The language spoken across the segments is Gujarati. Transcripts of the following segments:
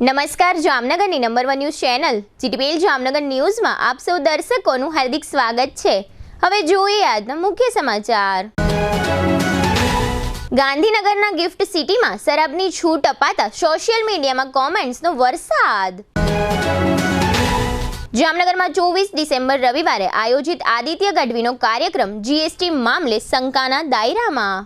નમસ્કાર જામનગરની number 1 news channel GTPL Jamnagar ન્યૂઝમાં આપ સૌ દર્શકોનું હાર્દિક સ્વાગત છે। હવે જોઈએ આજના મુખ્ય સમાચાર। ગાંધીનગરના ગિફ્ટ સિટીમાં શરાબની છૂટ અપાતા સોશિયલ મીડિયામાં કોમેન્ટ્સનો વરસાદ। જામનગરમાં 24 ડિસેમ્બર રવિવારે આયોજિત આદિત્ય ગઢવીનો કાર્યક્રમ જીએસટી મામલે શંકાના દાયરામાં।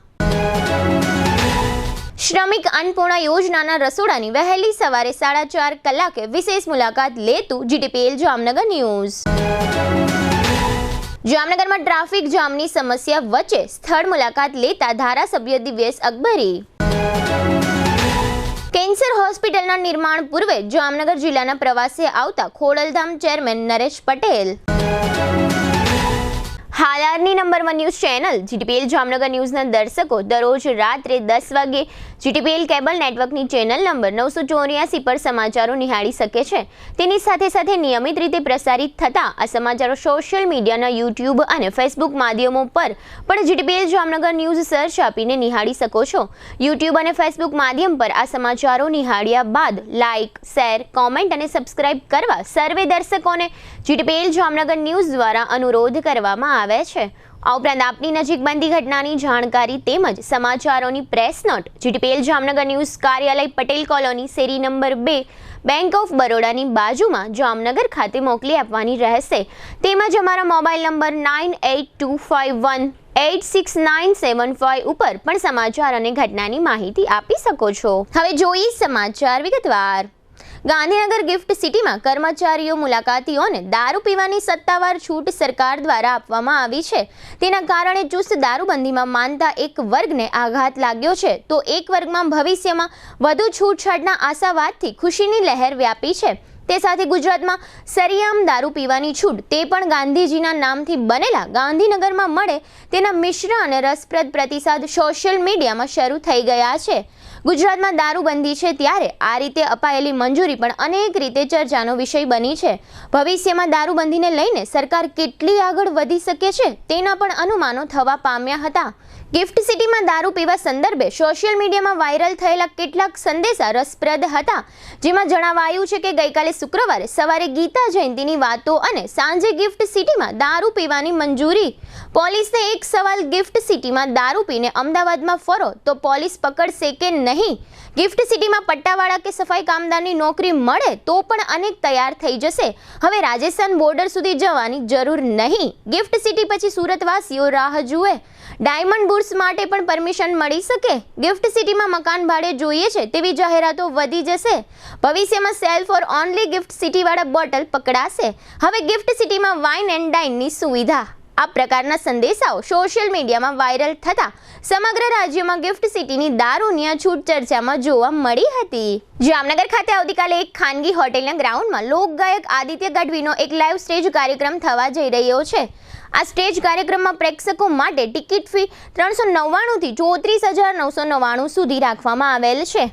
શ્રમિક અન્નપૂર્ણા યોજનાના રસોડાની વહેલી સવારે 4:30 કલાકે વિશેષ મુલાકાત લેતું જીટીપીએલ જામનગર ન્યૂઝ। જામનગરમાં ટ્રાફિક જામની સમસ્યા વચ્ચે સ્થળ મુલાકાત લેતા ધારાસભ્ય દિવ્યેશ અકબરી। કેન્સર હોસ્પિટલના નિર્માણ પૂર્વે જામનગર જિલ્લાના પ્રવાસે આવતા ખોડલધામ ચેરમેન નરેશ પટેલ। હાલારની number 1 news channel GTPL Jamnagar ન્યૂઝના દર્શકો દરરોજ રાત્રે 10 વાગે જીટીપીએલ કેબલ નેટવર્કની ચેનલ નંબર 984 પર સમાચારો નિહાળી શકે છે। તેની સાથે નિયમિત રીતે પ્રસારિત થતા આ સમાચારો સોશિયલ મીડિયાના યુટ્યુબ અને ફેસબુક માધ્યમો પર પણ જીટીપીએલ જામનગર ન્યૂઝ સર્ચ આપીને નિહાળી શકો છો। યુટ્યુબ અને ફેસબુક માધ્યમ પર આ સમાચારો નિહાળ્યા બાદ લાઇક, શેર, કોમેન્ટ અને સબસ્ક્રાઇબ કરવા સર્વે દર્શકોને જીટીપીએલ જામનગર ન્યૂઝ દ્વારા અનુરોધ કરવામાં આવે છે। આ ઉપરાંત આપની નજીક બનતી ઘટનાની જાણકારી તેમજ સમાચારોની press note GTPL Jamnagar news કાર્યાલય પટેલ કોલોની શેરી નંબર 2 બેંક ઓફ બરોડાની બાજુમાં જામનગર ખાતે મોકલી આપવાની રહેશે। તેમજ અમારા મોબાઈલ નંબર 9825186975 ઉપર પણ સમાચાર અને ઘટનાની માહિતી આપી શકો છો। હવે જોઈએ સમાચાર વિગતવાર। ગાંધીનગર ગિફ્ટ સિટીમાં કર્મચારીઓ મુલાકાતીઓને દારૂ પીવાની સત્તાવાર છૂટ સરકાર દ્વારા આપવામાં આવી છે। તેના કારણે ચુસ્ત દારૂબંધીમાં માનતા એક વર્ગને આઘાત લાગ્યો છે, તો એક વર્ગમાં ભવિષ્યમાં વધુ છૂટછાટના આશાવાદથી ખુશીની લહેર વ્યાપી છે। તે સાથે ગુજરાતમાં સરિયામ દારૂ પીવાની છૂટ તે પણ ગાંધીજીના નામથી બનેલા ગાંધીનગરમાં મળે તેના મિશ્ર અને રસપ્રદ પ્રતિસાદ સોશિયલ મીડિયામાં શરૂ થઈ ગયા છે। ગુજરાતમાં દારૂબંધી છે ત્યારે આ રીતે અપાયેલી મંજૂરી પણ અનેક રીતે ચર્ચાનો વિષય બની છે। ભવિષ્યમાં દારૂબંધીને લઈને સરકાર કેટલી આગળ વધી શકે છે તેના પણ અનુમાનો થવા પામ્યા હતા। ગિફ્ટ સિટીમાં દારૂ પીવા સંદર્ભે સોશિયલ મીડિયામાં વાયરલ થયેલા કેટલાક સંદેશા રસપ્રદ હતા, જેમાં જણાવાયું છે કે ગઈકાલે શુક્રવારે સવારે ગીતા જયંતીની વાતો અને સાંજે ગિફ્ટ સિટીમાં દારૂ પીવાની મંજૂરી। પોલીસને એક સવાલ, ગિફ્ટ સિટીમાં દારૂ પીને અમદાવાદમાં ફરો તો પોલીસ પકડશે કે નહીં? ગિફ્ટ સિટીમાં પટ્ટાવાળા કે સફાઈ કામદારની નોકરી મળે તો પણ અનેક તૈયાર થઈ જશે। હવે રાજસ્થાન બોર્ડર સુધી જવાની જરૂર નહીં। ગિફ્ટ સિટી પછી સુરતવાસીઓ રાહ જુએ। ડાયમંડ બુર્સ માટે પણ પરમિશન મળી શકે। ગિફ્ટ સિટીમાં મકાન ભાડે જોઈએ છે તેવી જાહેરાતો વધી જશે। ભવિષ્યમાં cell four only gift city વાળા બોટલ પકડાશે। હવે ગિફ્ટ સિટીમાં વાઇન એન્ડ ડાઇનની સુવિધા। આ પ્રકારના સંદેશાઓ સોશિયલ મીડિયામાં વાયરલ થતા સમગ્ર રાજ્યમાં ગિફ્ટ સિટીની દારૂની છૂટ ચર્ચામાં જોવા મળી હતી। જામનગર ખાતે આવતીકાલે એક ખાનગી હોટેલના ગ્રાઉન્ડમાં લોકગાયક આદિત્ય ગઢવીનો એક લાઈવ સ્ટેજ કાર્યક્રમ થવા જઈ રહ્યો છે। આ સ્ટેજ કાર્યક્રમમાં પ્રેક્ષકો માટે ટિકિટ ફી 399 થી 34,999 સુધી રાખવામાં આવેલ છે।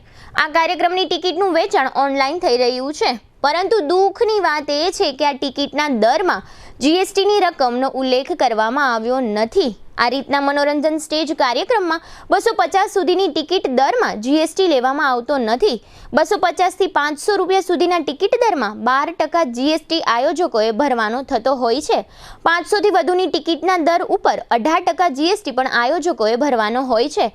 આ કાર્યક્રમની ટિકિટનું વેચાણ ઓનલાઈન થઈ રહ્યું છે, પરંતુ દુઃખની વાત એ છે કે આ ટિકિટના દરમાં જીએસટીની રકમનો ઉલ્લેખ કરવામાં આવ્યો નથી। આ રીતના મનોરંજન સ્ટેજ કાર્યક્રમમાં 250 સુધીની ટિકિટ દરમાં જીએસટી લેવામાં આવતો નથી। 250 થી 500 રૂપિયા સુધીના ટિકિટ દરમાં 12% જીએસટી આયોજકોએ ભરવાનો થતો હોય છે। 500 થી વધુની ટિકિટના દર ઉપર 18% જીએસટી પણ આયોજકોએ ભરવાનો હોય છે।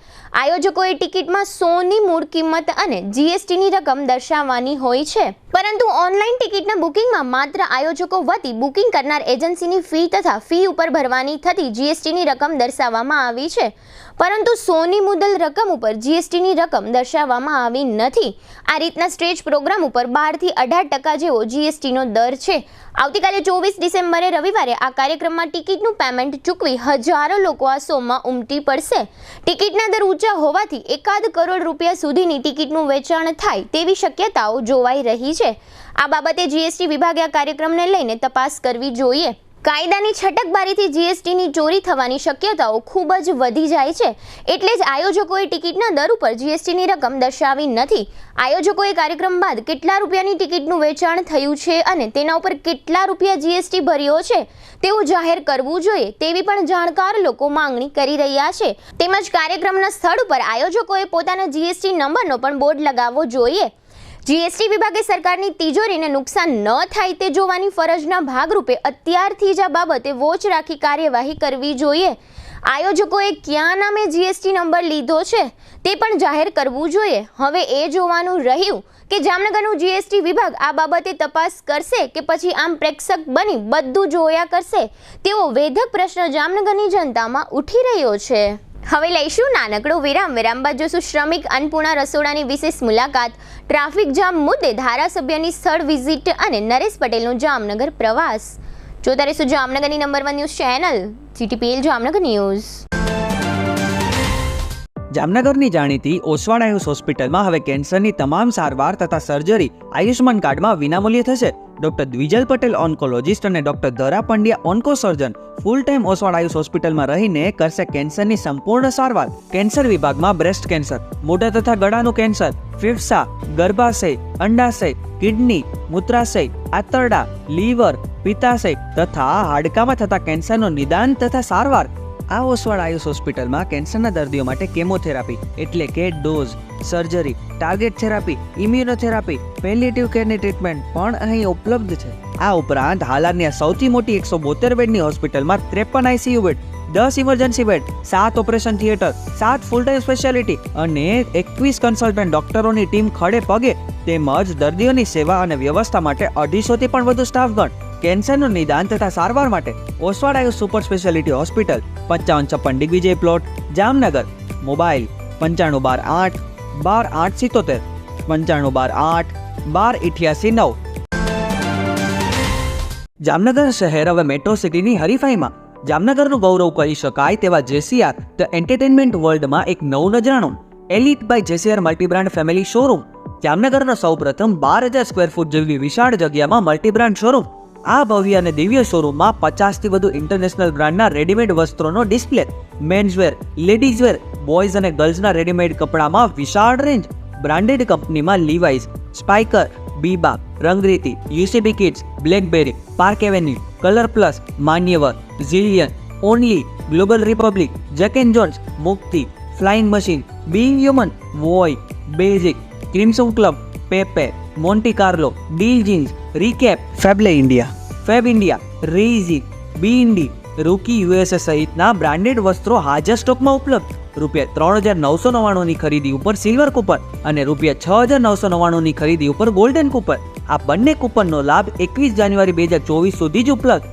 આયોજકોએ ટિકિટમાં સોની મૂળ કિંમત અને જીએસટીની રકમ દર્શાવવાની હોય છે, પરંતુ ઓનલાઈન ટિકિટના બુકિંગમાં માત્ર આયોજકો વતી બુકિંગ કરનાર એજન્સીની ફી તથા ફી ઉપર ભરવાની થતી જીએસટીની રકમ દર્શાવવામાં આવી છે, પરંતુ સોની મુદ્દલ રકમ ઉપર જીએસટીની રકમ દર્શાવવામાં આવી નથી। આ રીતના સ્ટેજ પ્રોગ્રામ ઉપર 12 થી 18% જેવો જીએસટીનો દર છે। આવતીકાલે 24 ડિસેમ્બરે રવિવારે આ કાર્યક્રમમાં ટિકિટનું પેમેન્ટ ચૂકવી હજારો લોકો આ શોમાં ઉમટી પડશે। ટિકિટના દર ઊંચા હોવાથી 1 કરોડ રૂપિયા સુધીની ટિકિટનું વેચાણ થાય તેવી શક્યતાઓ જોવાઈ રહી છે। આ બાબતે જીએસટી વિભાગે આ કાર્યક્રમને લઈને તપાસ કરવી જોઈએ। કાયદાની છટકબારીથી જીએસટીની ચોરી થવાની શક્યતાઓ ખૂબ જ વધી જાય છે, એટલે જ આયોજકોએ ટિકિટના દર ઉપર જીએસટીની રકમ દર્શાવી નથી। આયોજકોએ કાર્યક્રમ બાદ કેટલા રૂપિયાની ટિકિટનું વેચાણ થયું છે અને તેના ઉપર કેટલા રૂપિયા જીએસટી ભર્યો છે તેવું જાહેર કરવું જોઈએ તેવી પણ જાણકાર લોકો માંગણી કરી રહ્યા છે। તેમજ કાર્યક્રમના સ્થળ ઉપર આયોજકોએ પોતાના જીએસટી નંબરનો પણ બોર્ડ લગાવવો જોઈએ। જીએસટી વિભાગે સરકારની તિજોરીને નુકસાન ન થાય તે જોવાની ફરજના ભાગરૂપે અત્યારથી જ આ બાબતે વોચ રાખી કાર્યવાહી કરવી જોઈએ. આયોજકોએ ક્યાં નામે જીએસટી નંબર લીધો છે તે પણ જાહેર કરવું જોઈએ. હવે એ જોવાનું રહ્યું કે જામનગરનું જીએસટી વિભાગ આ બાબતે તપાસ કરશે કે પછી આમ પ્રેક્ષક બની બધું જોયા કરશે તેવો વેધક પ્રશ્ન જામનગરની જનતામાં ઉઠી રહ્યો છે. હવે લઈશું નાનકડો વિરામ. વિરામ બાદ જોશું શ્રમિક અન્નપૂર્ણા રસોડાની વિશેષ મુલાકાત, ટ્રાફિક જામ મુદ્દે ધારાસભ્યની સ્થળ વિઝિટ અને નરેશ પટેલનો જામનગર પ્રવાસ. જોતા રહેશું જામનગરની number 1 news channel GTPL Jamnagar news. જામનગરની જાણીતી ઓસવાડ આયુષ હોસ્પિટલમાં હવે કેન્સરની તમામ સારવાર તથા સર્જરી આયુષ્માન કાર્ડમાં વિનામૂલ્યે થશે. ડોક્ટર દ્વિજલ પટેલ ઓન્કોલોજિસ્ટ અને ડોક્ટર ધરા પંડ્યા ઓન્કોસર્જન ફૂલ ટાઈમ ઓસવાડ આયુષ હોસ્પિટલમાં રહીને કરશે કેન્સરની સંપૂર્ણ સારવાર. કેન્સર વિભાગમાં બ્રેસ્ટ કેન્સર, મોઢા તથા ગળાનું કેન્સર, ફેફસા, ગર્ભાશય, અંડાશય, કિડની, મૂત્રાશય, આંતરડા, લીવર, પિત્તાશય તથા હાડકામાં થતા કેન્સરનું નિદાન તથા સારવાર. આ ઓસવાડ આયુષ હોસ્પિટલમાં કેન્સરના દર્દીઓ માટે કેમોથેરાપી એટલે કે dose, surgery, target therapy, immunotherapy, palliative કેરની ટ્રીટમેન્ટ પણ અહીં ઉપલબ્ધ છે. આ ઉપરાંત હાલની આ સૌથી મોટી 172 બેડની હોસ્પિટલમાં 53 ICU bed, 10 emergency bed, 7 operation theatre, 7 full time speciality અને 21 કન્સલ્ટન્ટ ડોક્ટરોની ટીમ ખડે પગે તેમજ દર્દીઓની સેવા અને વ્યવસ્થા માટે 250 થી પણ વધુ સ્ટાફગણ. કેન્સરનું નિદાન તથા સારવાર માટે Oswad Ayush super speciality hospital, 5556 Digvijay plot, Jamnagar. Mobile 9512 8 12877 9512 8 1288 9. Jamnagar શહેર હવે મેટ્રો સિટીની હરીફાઈમાં. જામનગરનું ગૌરવ કરી શકાય તેવા જેસીઆર ધ એન્ટરટેનમેન્ટ વર્લ્ડમાં એક નવું નજરાણું elite by જેસીઆર multi brand family showroom. જામનગરનો સૌપ્રથમ 12000 સ્ક્વેર ફૂટ જેવી વિશાળ જગ્યામાં મલ્ટીબ્રાન્ડ શોરૂમ. આ ભવ્ય અને દિવ્ય શોરૂમમાં 50 થી વધુ ઇન્ટરનેશનલ બ્રાન્ડના રેડીમેડ વસ્ત્રોનો ડિસ્પ્લે, મેન્સવેર, લેડીઝવેર, બોયઝ અને ગર્લ્સના રેડીમેડ કપડામાં વિશાળ રેન્જ. બ્રાન્ડેડ કંપનીમાં Levi's, Spykar, Biba, Rangriti, UCB kids, Blackberry, Park Avenue, Colour Plus, Manyavar, Zillion, only, Global Republic, Jack and Jones, Mukti, Flying Machine, Being Human, Voi, basic, Crimson Club, Pepe, Monte Carlo, Deal Jeans, Recap, Faballey India, Fabindia, Rezi, B Indi, Rookie USA સહિતના બ્રાન્ડેડ વસ્ત્રો હાજર સ્ટોકમાં ઉપલબ્ધ. ₹3999 ની ખરીદી ઉપર સિલ્વર કૂપન અને ₹6999 ની ખરીદી ઉપર ગોલ્ડન કૂપન. આ બંને કૂપનનો લાભ 21 જાન્યુઆરી 2024 સુધી જ ઉપલબ્ધ.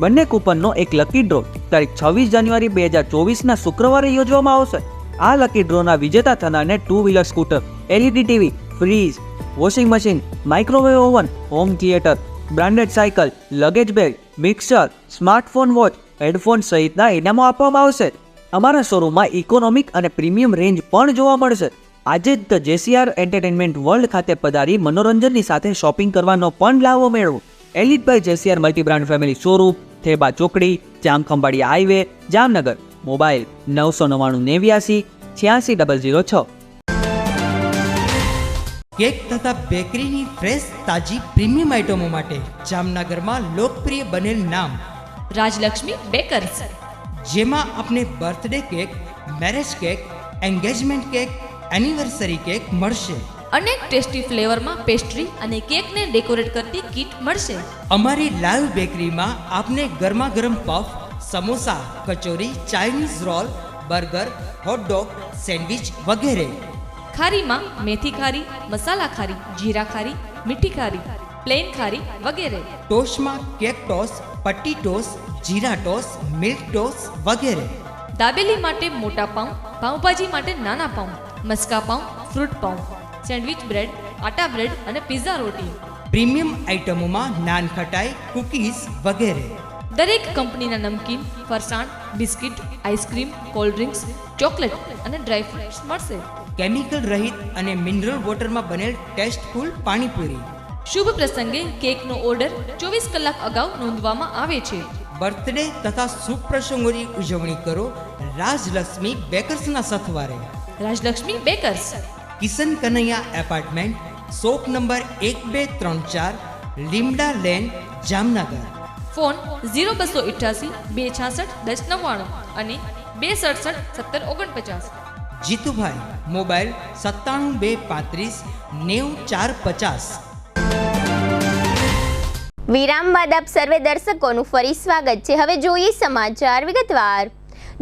બંને કૂપનનો એક લકી ડ્રો તારીખ 26 જાન્યુઆરી 2024ના શુક્રવારે યોજવામાં આવશે. આ લકી ડ્રોના વિજેતા થનારને 2 wheeler scooter, LED TV, fridge, washing machine, microwave oven, home theatre, branded cycle, luggage bag, mixer, smartphone watch, headphone સહિતના ઇનામો આપવામાં આવશે. અમારા શોરૂમમાં ઇકોનોમિક અને પ્રીમિયમ રેન્જ પણ જોવા મળશે. આજે જ ધ જેસીઆર એન્ટરટેનમેન્ટ વર્લ્ડ ખાતે પધારી મનોરંજનની સાથે શોપિંગ કરવાનો પણ લાવો મેળવો. Elite by જેસીઆર multi brand family showroom, Theba ચોકડી, Jamkhambhaliya highway, Jamnagar. Mobile 999 89 86 006. Cake તથા બેકરીની ફ્રેશ તાજી પ્રીમિયમ આઇટમો માટે જામનગરમાં લોકપ્રિય બનેલ નામ રાજલક્ષ્મી બેકર્સ, જેમાં આપને birthday cake, marriage cake, engagement cake, anniversary cake મળશે. અનેક ટેસ્ટી ફ્લેવરમાં પેસ્ટ્રી અને કેકને ડેકોરેટ કરતી કીટ મળશે. અમારી લાઈવ બેકરીમાં આપને ગરમા ગરમ puff, samosa, kachori, Chinese roll, burger, hot dog, sandwich વગેરે. ખારીમાં મેથી ખારી, મસાલા ખારી, જીરા ખારી, મીઠી ખારી, પ્લેન ખારી વગેરે. ટોસ્ટમાં કેક ટોસ, પટ્ટી ટોસ, જીરા ટોસ, મિલ્ક ટોસ વગેરે. દાબેલી માટે મોટા પાઉં, પાઉંભાજી માટે નાના પાઉં, મસ્કા પાઉં, ફ્રૂટ પાઉં, સેન્ડવિચ બ્રેડ, આટા બ્રેડ અને પિઝા રોટી. પ્રીમિયમ આઇટમોમાં નાન ખટાઈ, કૂકીઝ વગેરે. દરેક કંપનીના નમકીન, ફરસાણ, biscuit, ice cream, cold drinks, chocolate અને ડ્રાયફ્રૂટ્સ મળશે. કેમિકલ રહિત અને મિનરલ વોટરમાં બનેલ ટેસ્ટફુલ પાણીપુરી. શુભ પ્રસંગે કેકનો ઓર્ડર 24 કલાક અગાઉ નોંધવામાં આવે છે. બર્થડે તથા શુભ પ્રસંગોની ઉજવણી કરો રાજલક્ષ્મી બેકર્સના સથવારે. Rajlakshmi bakers, Kishan Kanaiya apartment, shop number 1234, Limda lane, Jamnagar. Phone 0288 266 1099 અને 267 1749. જીતુભાઈ મોબાઈલ 97 235 90 450. વિરામ બાદ આપ સર્વે દર્શકોનું ફરી સ્વાગત છે. હવે જોઈએ સમાચાર વિગતવાર.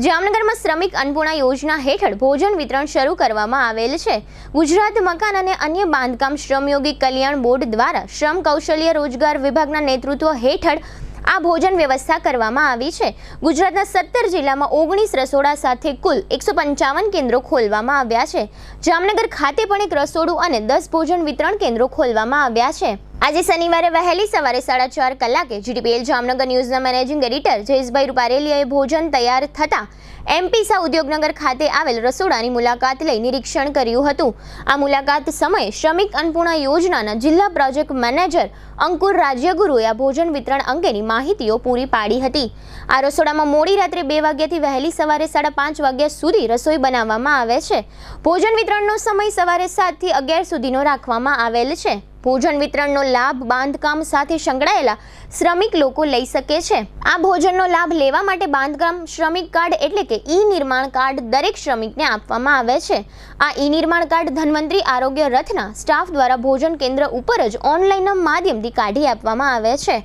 જામનગરમાં શ્રમિક અન્નપૂર્ણા યોજના હેઠળ ભોજન વિતરણ શરૂ કરવામાં આવેલ છે. ગુજરાત મકાન અને અન્ય બાંધકામ શ્રમયોગી કલ્યાણ બોર્ડ દ્વારા શ્રમ કૌશલ્ય રોજગાર વિભાગના નેતૃત્વ હેઠળ આ ભોજન વ્યવસ્થા કરવામાં આવી છે. ગુજરાતના 17 જિલ્લામાં 19 રસોડા સાથે કુલ 155 કેન્દ્રો ખોલવામાં આવ્યા છે. જામનગર ખાતે પણ એક રસોડું અને 10 ભોજન વિતરણ કેન્દ્રો ખોલવામાં આવ્યા છે. આજે શનિવારે વહેલી સવારે 4:30 કલાકે જીટીપીએલ જામનગર ન્યૂઝના મેનેજિંગ એડિટર જયેશભાઈ રૂપારેલિયાએ ભોજન તૈયાર થતાં એમપીસા ઉદ્યોગનગર ખાતે આવેલ રસોડાની મુલાકાત લઈ નિરીક્ષણ કર્યું હતું. આ મુલાકાત સમયે શ્રમિક અન્નપૂર્ણા યોજનાના જિલ્લા પ્રોજેક્ટ મેનેજર અંકુર રાજ્યગુરુએ આ ભોજન વિતરણ અંગેની માહિતીઓ પૂરી પાડી હતી. આ રસોડામાં મોડી રાત્રે 2 વાગ્યાથી વહેલી સવારે 5:30 વાગ્યા સુધી રસોઈ બનાવવામાં આવે છે. ભોજન વિતરણનો સમય સવારે 7 થી 11 સુધીનો રાખવામાં આવેલ છે. ભોજન વિતરણનો લાભ બાંધકામ સાથે સંકળાયેલા શ્રમિક લોકો લઈ શકે છે. આ ભોજનનો લાભ લેવા માટે બાંધકામ શ્રમિક કાર્ડ એટલે કે ઈ-નિર્માણ કાર્ડ દરેક શ્રમિકને આપવામાં આવે છે. આ ઈ-નિર્માણ કાર્ડ ધન્વંતરી આરોગ્ય રથના સ્ટાફ દ્વારા ભોજન કેન્દ્ર ઉપર જ ઓનલાઈનના માધ્યમથી કાઢી આપવામાં આવે છે.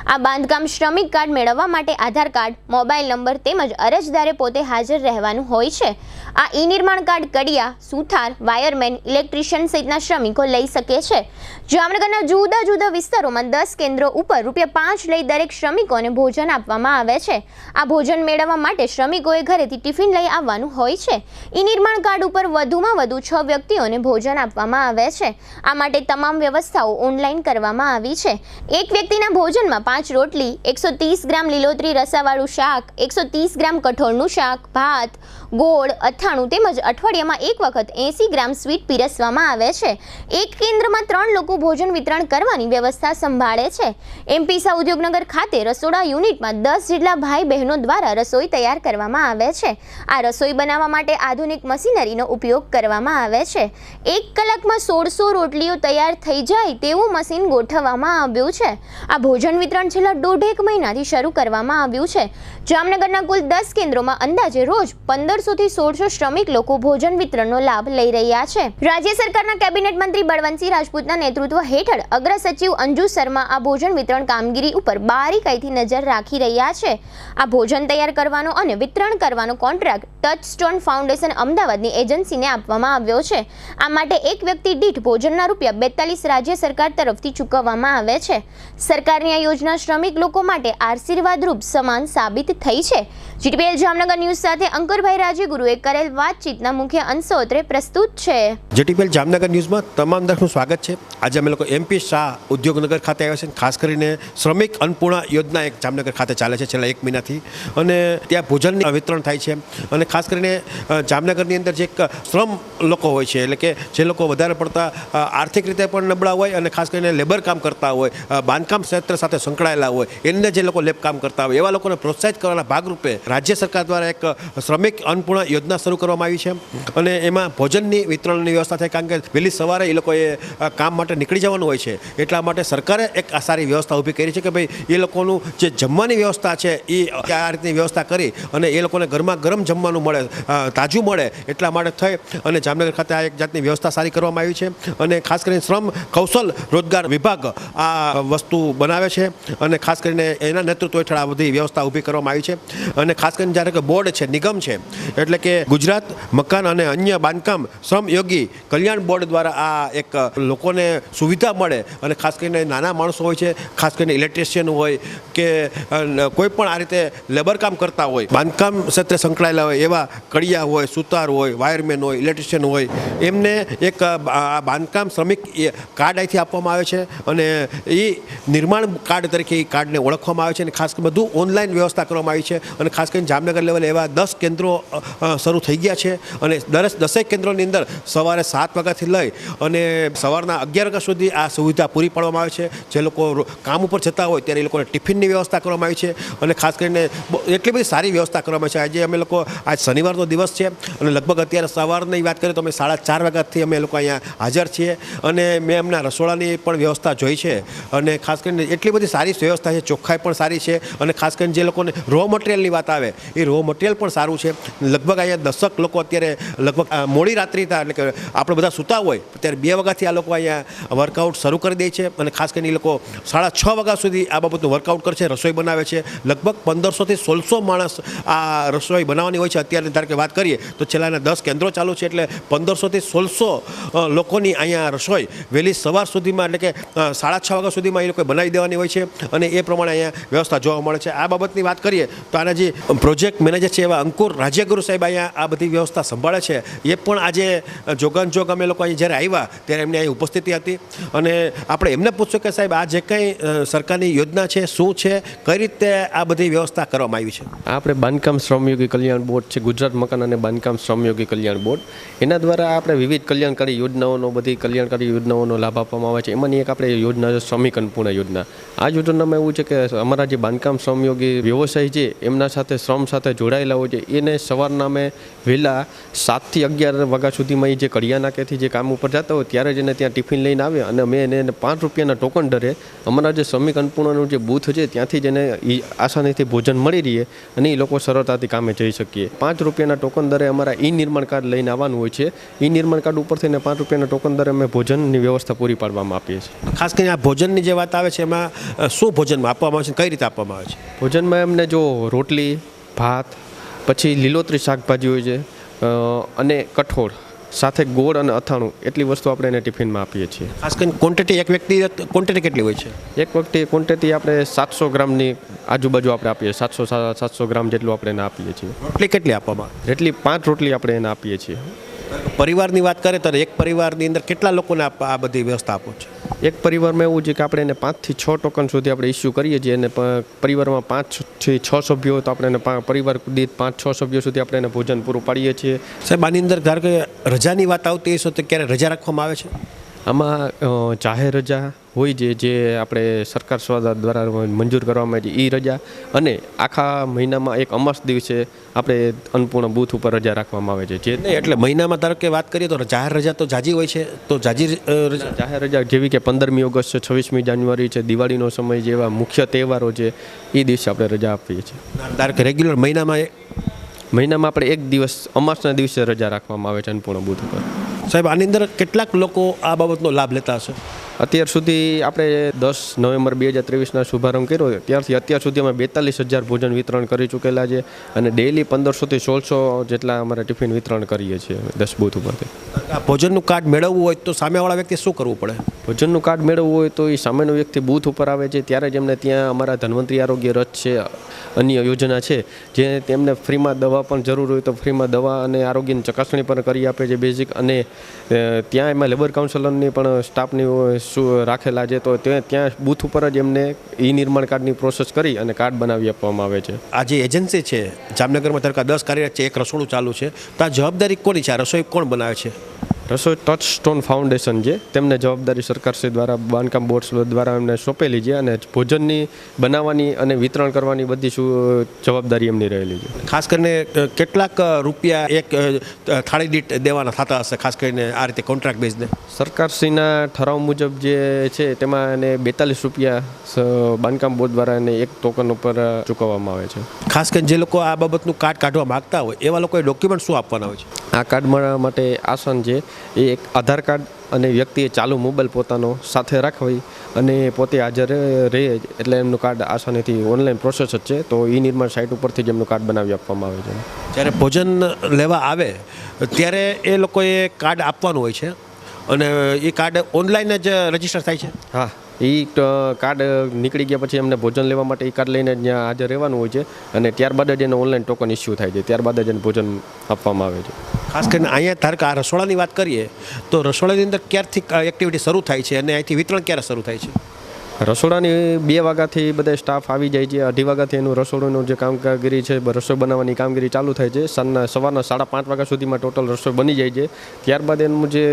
આ બાંધકામ શ્રમિક કાર્ડ મેળવવા માટે આધાર કાર્ડ, મોબાઈલ નંબર તેમજ અરજદારે પોતે હાજર રહેવાનું હોય છે. આ ઈ-નિર્માણ કાર્ડ કડિયા, સુથાર, વાયરમેન, ઇલેક્ટ્રિશિયન સહિતના શ્રમિકો લઈ શકે છે. જામનગરના જુદા જુદા વિસ્તારોમાં 10 કેન્દ્રો ઉપર ₹5 લઈ દરેક શ્રમિકોને ભોજન આપવામાં આવે છે. આ ભોજન મેળવવા માટે શ્રમિકોએ ઘરેથી ટિફિન લઈ આવવાનું હોય છે. ઈ-નિર્માણ કાર્ડ ઉપર વધુમાં વધુ 6 વ્યક્તિઓને ભોજન આપવામાં આવે છે. આ માટે તમામ વ્યવસ્થાઓ ઓનલાઈન કરવામાં આવી છે. એક વ્યક્તિના ભોજનમાં 5 રોટલી, 130 ગ્રામ લીલોતરી રસાવાળું શાક, 130 ગ્રામ કઠોળનું શાક, ભાત, ગોળ, અથાણું તેમજ અઠવાડિયામાં એક વખત 80 ગ્રામ સ્વીટ પીરસવામાં આવે છે. એક કેન્દ્રમાં 3 લોકો ભોજન વિતરણ કરવાની વ્યવસ્થા સંભાળે છે. એમપીસા ઉદ્યોગનગર ખાતે રસોડા યુનિટમાં 10 જેટલા ભાઈ બહેનો દ્વારા રસોઈ તૈયાર કરવામાં આવે છે. આ રસોઈ બનાવવા માટે આધુનિક મશીનરીનો ઉપયોગ કરવામાં આવે છે. 1 કલાકમાં 1600 રોટલીઓ તૈયાર થઈ જાય તેવું મશીન ગોઠવવામાં આવ્યું છે. આ ભોજન વિતરણ છેલ્લા 1.5 મહિનાથી શરૂ કરવામાં આવ્યું છે. જામનગરના કુલ 10 કેન્દ્રોમાં અંદાજે રોજ 1500 થી 1600 શ્રમિક લોકો ભોજન વિતરણનો લાભ લઈ રહ્યા છે. રાજ્ય સરકારના કેબિનેટ મંત્રી બળવંતસિંહ રાજપૂતના નેતૃત્વ હેઠળ અગ્ર સચિવ અંજુ શર્મા આ ભોજન વિતરણ કામગીરી ઉપર બારીકાઈથી નજર રાખી રહ્યા છે. આ ભોજન તૈયાર કરવાનો અને વિતરણ કરવાનો કોન્ટ્રાક્ટ ટચસ્ટોન ફાઉન્ડેશન અમદાવાદની એજન્સીને આપવામાં આવ્યો છે. આ માટે એક વ્યક્તિ દીઠ ભોજનના ₹42 રાજ્ય સરકાર તરફથી ચૂકવવામાં આવે છે. સરકારની આ યોજના શ્રમિક લોકો માટે આશીર્વાદરૂપ સમાન સાબિત થઈ છે. જીટીપીએલ જામનગર ન્યૂઝ સાથે અંકુરભાઈ રાજ્યગુરુએ કરેલ વાતચીતના મુખ્ય અંશો અત્રે પ્રસ્તુત છે. જીટીપીએલ જામનગર ન્યૂઝમાં તમામ દર્શકનું સ્વાગત છે. આજે અમે લોકો એમપી શાહ ઉદ્યોગનગર ખાતે આવ્યા છે. ખાસ કરીને શ્રમિક અન્નપૂર્ણા યોજના એક જામનગર ખાતે ચાલે છે છેલ્લા 1 મહિનાથી, અને ત્યાં ભોજનનું વિતરણ થાય છે. અને ખાસ કરીને જામનગરની અંદર જે શ્રમ લોકો હોય છે, એટલે કે જે લોકો વધારે પડતા આર્થિક રીતે પણ નબળા હોય અને ખાસ કરીને લેબર કામ કરતા હોય, બાંધકામ ક્ષેત્ર સાથે સંકળાયેલા હોય, એને જે લોકો લેબ કામ કરતા હોય એવા લોકોને પ્રોત્સાહિત કરવાના ભાગરૂપે રાજ્ય સરકાર દ્વારા એક શ્રમિક અન્નપૂર્ણા યોજના શરૂ કરવામાં આવી છે. અને એમાં ભોજનની વિતરણની વ્યવસ્થા થાય, કારણ કે વહેલી સવારે એ લોકોએ કામ માટે નીકળી જવાનું હોય છે. એટલા માટે સરકારે એક આ સારી વ્યવસ્થા ઊભી કરી છે કે ભાઈ એ લોકોનું જે જમવાની વ્યવસ્થા છે એ આ રીતની વ્યવસ્થા કરી અને એ લોકોને ગરમા ગરમ જમવાનું મળે, તાજું મળે, એટલા માટે થઈ અને જામનગર ખાતે આ એક જાતની વ્યવસ્થા સારી કરવામાં આવી છે. અને ખાસ કરીને શ્રમ કૌશલ રોજગાર વિભાગ આ વસ્તુ બનાવે છે અને ખાસ કરીને એના નેતૃત્વ હેઠળ આ બધી વ્યવસ્થા ઊભી કરવામાં આવી છે. અને ખાસ કરીને જ્યારે કે બોર્ડ છે, નિગમ છે, એટલે કે ગુજરાત મકાન અને અન્ય બાંધકામ શ્રમયોગી કલ્યાણ બોર્ડ દ્વારા આ એક લોકોને સુવિધા મળે. અને ખાસ કરીને નાના માણસો હોય છે, ખાસ કરીને ઇલેક્ટ્રિશિયન હોય કે કોઈ પણ આ રીતે લેબર કામ કરતા હોય, બાંધકામ ક્ષેત્રે સંકળાયેલા હોય એવા કડિયા હોય, સુતાર હોય, વાયરમેન હોય, ઇલેક્ટ્રિશિયન હોય, એમને એક બાંધકામ શ્રમિક કાર્ડ અહીંથી આપવામાં આવે છે. અને એ નિર્માણ કાર્ડ તરીકે એ કાર્ડને ઓળખવામાં આવે છે. અને ખાસ કરીને બધું ઓનલાઈન વ્યવસ્થા કરવામાં આવી છે. અને ખાસ કરીને જામનગર લેવલે એવા 10 કેન્દ્રો શરૂ થઈ ગયા છે. અને 10 કેન્દ્રોની અંદર સવારે 7 વાગ્યાથી લઈ અને સવારના 11 વાગ્યા સુધી આ સુવિધા પૂરી પાડવામાં આવે છે. જે લોકો કામ ઉપર જતા હોય ત્યારે એ લોકોને ટિફિનની વ્યવસ્થા કરવામાં આવી છે. અને ખાસ કરીને એટલી બધી સારી વ્યવસ્થા કરવામાં આવે છે. આજે અમે લોકો આ આજ શનિવારનો દિવસ છે અને લગભગ અત્યારે સવારની વાત કરીએ તો અમે 4:30 વાગ્યાથી અમે લોકો અહીંયા હાજર છીએ અને મેં એમના રસોડાની પણ વ્યવસ્થા જોઈ છે અને ખાસ કરીને એટલી બધી સારી વ્યવસ્થા છે, ચોખ્ખાઈ પણ સારી છે અને ખાસ કરીને જે લોકોને રો મટીરિયલની વાત આવે એ રો મટીરિયલ પણ સારું છે. લગભગ અહીંયા 10 લોકો અત્યારે લગભગ મોડી રાત્રિ થાય એટલે કે આપણે બધા સૂતા હોય ત્યારે 2 વાગ્યાથી આ લોકો અહીંયા વર્કઆઉટ શરૂ કરી દે છે અને ખાસ કરીને એ લોકો 6:30 વાગ્યા સુધી આ બાબતનું વર્કઆઉટ કરે છે, રસોઈ બનાવે છે. લગભગ 1500થી 1600 માણસ આ રસોઈ બનાવવાની હોય છે. અત્યારે ધારો કે વાત કરીએ તો છેલ્લાના 10 કેન્દ્રો ચાલુ છે એટલે 1500થી 1600 લોકોની અહીંયા રસોઈ વહેલી સવાર સુધીમાં એટલે કે 6:30 વાગ્યા સુધીમાં એ લોકો બનાવી દેવાની હોય છે અને એ પ્રમાણે અહીંયા વ્યવસ્થા જોવા મળે છે. આ બાબતની વાત કરીએ તો આના જે પ્રોજેક્ટ મેનેજર છે એવા અંકુર રાજ્યગુરુ સાહેબ અહીંયા આ બધી વ્યવસ્થા સંભાળે છે. એ પણ આજે જોગાનજોગ અમે લોકો અહીં જ્યારે આવ્યા ત્યારે એમની અહીં ઉપસ્થિતિ હતી અને આપણે એમને પૂછ્યું કે સાહેબ આ જે કંઈ સરકારની યોજના છે શું છે, કઈ રીતે આ બધી વ્યવસ્થા કરવામાં આવી છે? આપણે બાંધકામ શ્રમયોગી કલ્યાણ બોર્ડ છે, ગુજરાત મકાન અને બાંધકામ શ્રમયોગી કલ્યાણ બોર્ડ, એના દ્વારા આપણે વિવિધ કલ્યાણકારી યોજનાઓનો બધી કલ્યાણકારી યોજનાઓનો લાભ આપવામાં આવે છે. એમાંની એક આપણે યોજના છે શ્રમિક અન્નપૂર્ણા યોજના. આ યોજનામાં એવું છે કે અમારા જે બાંધકામ શ્રમયોગી વ્યવસાય છે એમના સાથે શ્રમ સાથે જોડાયેલા હોય છે એને સવારના અમે વહેલા 7 થી 11 વાગ્યા સુધીમાં એ જે કડિયા નાકેથી જે કામ ઉપર જતા હોય ત્યારે જ એને ત્યાં ટિફિન લઈને આવે અને અમે એને 5 રૂપિયાના ટોકન દરે અમારા જે શ્રમિક અન્નપૂર્ણાનું જે બૂથ છે ત્યાંથી જ એને આસાનીથી ભોજન મળી રહે અને એ લોકો સરળતાથી કામે જઈ શકીએ. 5 રૂપિયાના ટોકન દરે અમારા નિર્માણ કાર્ડ લઈને આવવાનું હોય છે. નિર્માણ કાર્ડ ઉપરથી 5 રૂપિયાના ટોકન દરે અમે ભોજનની વ્યવસ્થા પૂરી પાડવામાં આપીએ છીએ. ખાસ કરીને આ ભોજનની જે વાત આવે છે એમાં શું ભોજનમાં આપવામાં આવે છે, કઈ રીતે આપવામાં આવે છે? ભોજનમાં એમને જો રોટલી, ભાત, પછી લીલોતરી શાકભાજી હોય છે અને કઠોળ સાથે ગોળ અને અથાણું એટલી વસ્તુ આપણે એને ટિફિનમાં આપીએ છીએ. ખાસ કરીને ક્વોન્ટિટી એક વ્યક્તિ ક્વોન્ટિટી કેટલી હોય છે? એક વખતે ક્વોન્ટિટી આપણે 700 ગ્રામની આજુબાજુ આપણે આપીએ, 700 ગ્રામ જેટલું આપણે એને આપીએ છીએ. રોટલી કેટલી આપવામાં? એટલી 5 રોટલી આપણે એને આપીએ છીએ. પરિવારની વાત કરીએ તો એક પરિવારની અંદર કેટલા લોકોને આ બધી વ્યવસ્થા આપો છો? એક પરિવારમાં એવું છે કે આપણે એને 5 થી 6 ટોકન સુધી આપણે ઇસ્યુ કરીએ છીએ અને પરિવારમાં 5 થી 6 સભ્યો તો આપણે એને પરિવાર દીઠ 5-6 સભ્યો સુધી આપણે એને ભોજન પૂરું પાડીએ છીએ. સાહેબ આની અંદર ધારો કે રજાની વાત આવતી હશે તો ક્યારે રજા રાખવામાં આવે છે? આમાં જાહેર રજા હોય છે જે આપણે સરકાર દ્વારા મંજૂર કરવામાં આવી છે એ રજા અને આખા મહિનામાં એક અમાસ દિવસે આપણે અન્નપૂર્ણા બૂથ ઉપર રજા રાખવામાં આવે છે. જે નહીં એટલે મહિનામાં ધારો કે વાત કરીએ તો જાહેર રજા તો જાજી હોય છે, તો જાજી જાહેર રજા જેવી કે 15મી ઓગસ્ટ છે, 26મી જાન્યુઆરી છે, દિવાળીનો સમય જેવા મુખ્ય તહેવારો છે એ દિવસે આપણે રજા આપીએ છીએ. ધારો કે રેગ્યુલર મહિનામાં આપણે એક દિવસ અમાસના દિવસે રજા રાખવામાં આવે છે અન્નપૂર્ણા બૂથ ઉપર. સાહેબ આની અંદર કેટલાક લોકો આ બાબતનો લાભ લેતા હશે? અત્યાર સુધી આપણે 10 નવેમ્બર 2023ના શુભારંભ કર્યો ત્યારથી અત્યાર સુધી અમે 42,000 ભોજન વિતરણ કરી ચૂકેલા છે અને ડેઇલી 1500થી 1600 જેટલા અમારા ટિફિન વિતરણ કરીએ છીએ 10 બૂથ ઉપરથી. આ ભોજનનું કાર્ડ મેળવવું હોય તો સામેવાળા વ્યક્તિ શું કરવું પડે? ભોજનનું કાર્ડ મેળવવું હોય તો એ સામેનો વ્યક્તિ બૂથ ઉપર આવે છે ત્યારે જ એમને ત્યાં અમારા ધન્વંતરી આરોગ્ય રથ છે, અન્ય યોજના છે જે તેમને ફ્રીમાં દવા પણ જરૂર હોય તો ફ્રીમાં દવા અને આરોગ્યની ચકાસણી પણ કરી આપે છે બેઝિક. અને ત્યાં એમાં લેબર કાઉન્સિલરની પણ સ્ટાફની શું રાખેલા છે તો ત્યાં બૂથ ઉપર જ એમને નિર્માણ કાર્ડની પ્રોસેસ કરી અને કાર્ડ બનાવી આપવામાં આવે છે. આ જે એજન્સી છે જામનગરમાં ધારો કે 10 કાર્યરત છે, એક રસોડું ચાલુ છે, તો આ જવાબદારી કોની છે? આ રસોઈ કોણ બનાવે છે? રસોઈ ટચસ્ટોન ફાઉન્ડેશન છે તેમને જવાબદારી સરકારશ્રી દ્વારા બાંધકામ બોર્ડ દ્વારા એમને સોંપેલી છે અને ભોજનની બનાવવાની અને વિતરણ કરવાની બધી જવાબદારી એમની રહેલી છે. ખાસ કરીને કેટલાક રૂપિયા એક થાળી દીઠ દેવાના થતા હશે ખાસ કરીને આ રીતે કોન્ટ્રાક્ટ બેઝને? સરકારશ્રીના ઠરાવ મુજબ જે છે તેમાં એને 42 રૂપિયા બાંધકામ બોર્ડ દ્વારા એને એક ટોકન ઉપર ચૂકવવામાં આવે છે. ખાસ કરીને જે લોકો આ બાબતનું કાર્ડ કાઢવા માગતા હોય એવા લોકોએ ડોક્યુમેન્ટ શું આપવાના હોય છે? આ કાર્ડ માટે આસાન છે એ એક આધાર કાર્ડ અને વ્યક્તિએ ચાલુ મોબાઈલ પોતાનો સાથે રાખવી અને પોતે હાજર રહે એટલે એમનું કાર્ડ આસાનીથી ઓનલાઈન પ્રોસેસ જ છે તો નિર્માણ સાઇટ ઉપરથી જ એમનું કાર્ડ બનાવી આપવામાં આવે છે. જ્યારે ભોજન લેવા આવે ત્યારે એ લોકોએ કાર્ડ આપવાનું હોય છે અને એ કાર્ડ ઓનલાઈન જ રજીસ્ટર થાય છે? હા, એ કાર્ડ નીકળી ગયા પછી એમને ભોજન લેવા માટે એ કાર્ડ લઈને ત્યાં હાજર રહેવાનું હોય છે અને ત્યારબાદ જ એને ઓનલાઈન ટોકન ઇસ્યુ થાય છે, ત્યારબાદ જ એને ભોજન આપવામાં આવે છે. ખાસ કરીને અહીંયા ધારો કે આ રસોડાની વાત કરીએ તો રસોડાની અંદર ક્યારથી એક્ટિવિટી શરૂ થાય છે અને અહીંથી વિતરણ ક્યારે શરૂ થાય છે? રસોડાની 2 વાગ્યાથી બધા સ્ટાફ આવી જાય છે, 2:30 વાગ્યાથી એનું રસોડાનું જે કામગીરી છે, રસોઈ બનાવવાની કામગીરી ચાલુ થાય છે. સવારના 5:30 વાગ્યા સુધીમાં ટોટલ રસોઈ બની જાય છે. ત્યારબાદ એનું જે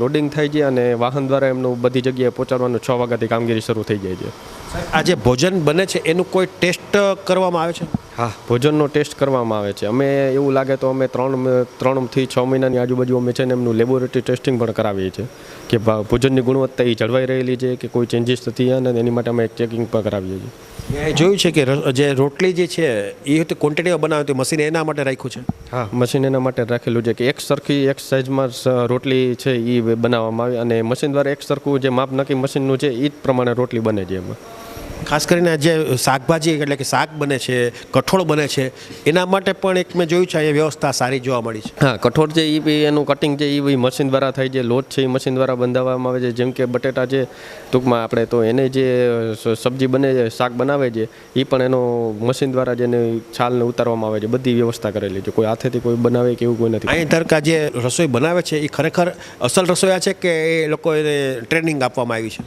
લોડિંગ થાય છે અને વાહન દ્વારા એમનું બધી જગ્યાએ પહોંચાડવાનું 6 વાગ્યાથી કામગીરી શરૂ થઈ જાય છે. આ જે ભોજન બને છે એનું કોઈ ટેસ્ટ કરવામાં આવે છે? હા, ભોજનનો ટેસ્ટ કરવામાં આવે છે. અમે એવું લાગે તો અમે 3 થી 6 મહિનાની આજુબાજુ અમે છે ને એમનું લેબોરેટરી ટેસ્ટિંગ પણ કરાવીએ છીએ કે ભોજનની ગુણવત્તા એ જળવાઈ રહેલી છે કે કોઈ ચેન્જીસ નથી અને એની માટે અમે ચેકિંગ પણ કરાવીએ છીએ. મેં જોયું છે કે જે રોટલી જે છે એ ક્વોન્ટિટીમાં બનાવે તો મશીન એના માટે રાખ્યું છે. હા, મશીન એના માટે રાખેલું છે કે એક સરખી એક સાઇઝમાં રોટલી છે એ બનાવવામાં આવે અને મશીન દ્વારા એક સરખું જે માપ નક્કી મશીનનું છે એ જ પ્રમાણે રોટલી બને છે એમાં. ખાસ કરીને જે શાકભાજી એટલે કે શાક બને છે, કઠોળ બને છે, એના માટે પણ એક મેં જોયું છે અહીંયા વ્યવસ્થા સારી જોવા મળી છે. હા, કઠોળ છે એ બી એનું કટિંગ છે એ બી મશીન દ્વારા થાય છે. લોટ છે એ મશીન દ્વારા બંધાવવામાં આવે છે. જેમ કે બટેટા છે ટૂંકમાં આપણે તો એને જે સબ્જી બને છે, શાક બનાવે છે એ પણ એનો મશીન દ્વારા જ એને છાલને ઉતારવામાં આવે છે. બધી વ્યવસ્થા કરેલી છે. કોઈ હાથેથી કોઈ બનાવે કે એવું કોઈ નથી. અહીં ધરકા જે રસોઈ બનાવે છે એ ખરેખર અસલ રસોઈયા છે કે એ લોકો એને ટ્રેનિંગ આપવામાં આવી છે?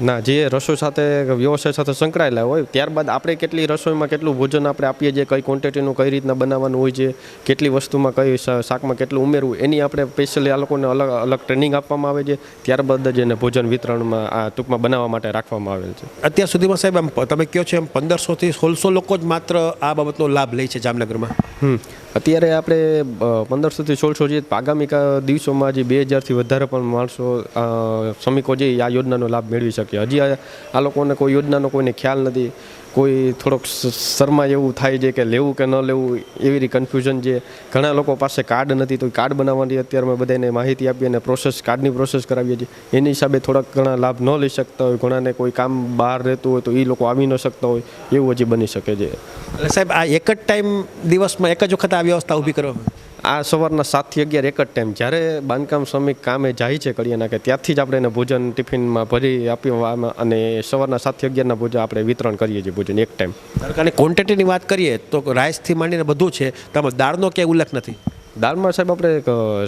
ના, જે રસોઈ સાથે વ્યવસાય સાથે સંકળાયેલા હોય ત્યારબાદ આપણે કેટલી રસોઈમાં કેટલું ભોજન આપણે આપીએ છીએ, કઈ ક્વોન્ટિટીનું કઈ રીતના બનાવવાનું હોય છે, કેટલી વસ્તુમાં કઈ શાકમાં કેટલું ઉમેરવું, એની આપણે સ્પેશિયલી આ લોકોને અલગ અલગ ટ્રેનિંગ આપવામાં આવે છે. ત્યારબાદ જ એને ભોજન વિતરણમાં આ ટૂંકમાં બનાવવા માટે રાખવામાં આવેલ છે. અત્યાર સુધીમાં સાહેબ આમ તમે કહો છો એમ 1500 થી 1600 લોકો જ માત્ર આ બાબતનો લાભ લે છે જામનગરમાં. અત્યારે આપણે 1500 થી 1600 જે આગામી દિવસોમાં હજી 2000 થી વધારે પણ માણસો શ્રમિકો જે આ યોજનાનો લાભ મેળવી શકે. હજી આ લોકોને કોઈ યોજનાનો કોઈને ખ્યાલ નથી. કોઈ થોડોક શરમાય એવું થાય છે કે લેવું કે ન લેવું એવી કન્ફ્યુઝન છે. ઘણા લોકો પાસે કાર્ડ નથી તો કાર્ડ બનાવવાની અત્યારે અમે બધાને માહિતી આપી અને કાર્ડની પ્રોસેસ કરાવીએ છીએ. એની હિસાબે થોડાક ઘણા લાભ ન લઈ શકતા હોય, ઘણાને કોઈ કામ બહાર રહેતું હોય તો એ લોકો આવી ન શકતા હોય, એવું હજી બની શકે છે. એટલે સાહેબ આ એક જ ટાઈમ દિવસમાં એક જ વખત આ વ્યવસ્થા ઊભી કરો? આ સવારના 7 થી 11 એક જ ટાઈમ જ્યારે બાંધકામ શ્રમિક કામે જાય છે કડિયા નાખે ત્યારથી જ આપણે એને ભોજન ટિફિનમાં ભરી આપવામાં અને સવારના 7 થી 11ના ભોજન આપણે વિતરણ કરીએ છીએ ભોજન એક ટાઈમ. અને ક્વોન્ટિટીની વાત કરીએ તો રાઈસથી માંડીને બધું છે, તમે દાળનો ક્યાંય ઉલ્લેખ નથી? દાળમાં સાહેબ આપણે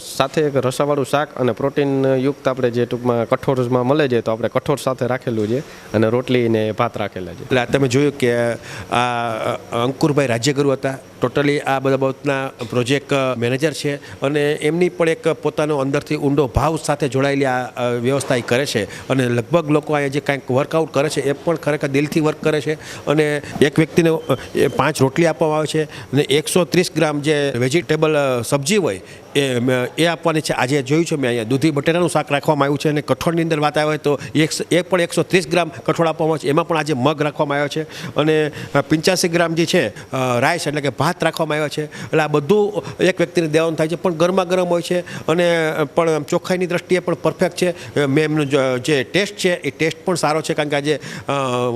સાથે એક રસાવાળું શાક અને પ્રોટીન યુક્ત આપણે જે ટૂંકમાં કઠોળમાં મળે છે તો આપણે કઠોળ સાથે રાખેલું છે અને રોટલી ને ભાત રાખેલા છે. એટલે તમે જોયું કે આ અંકુરભાઈ રાજ્યગુરુ હતા, ટોટલી આ બધા બાબતના પ્રોજેક્ટ મેનેજર છે અને એમની પણ એક પોતાનો અંદરથી ઊંડો ભાવ સાથે જોડાયેલી આ વ્યવસ્થા એ કરે છે. અને લગભગ લોકો અહીંયા જે કાંઈક વર્કઆઉટ કરે છે એ પણ ખરેખર દિલથી વર્ક કરે છે. અને એક વ્યક્તિને 5 રોટલી આપવામાં આવે છે અને 130 ગ્રામ જે વેજીટેબલ સબ્જી હોય એ આપવાની છે. આજે જોયું છે મેં અહીંયા દૂધી બટેટાનું શાક રાખવામાં આવ્યું છે અને કઠોળની અંદર વાત આવે તો એ પણ 130 ગ્રામ કઠોળ આપવામાં આવે છે. એમાં પણ આજે મગ રાખવામાં આવ્યો છે અને 85 ગ્રામ જે છે રાઈસ એટલે કે ભાત રાખવામાં આવ્યા છે. એટલે આ બધું એક વ્યક્તિને દેવાનું થાય છે, પણ ગરમા ગરમ હોય છે અને પણ ચોખ્ખાઈની દ્રષ્ટિએ પણ પરફેક્ટ છે. મેં એમનું જે ટેસ્ટ છે એ ટેસ્ટ પણ સારો છે, કારણ કે આજે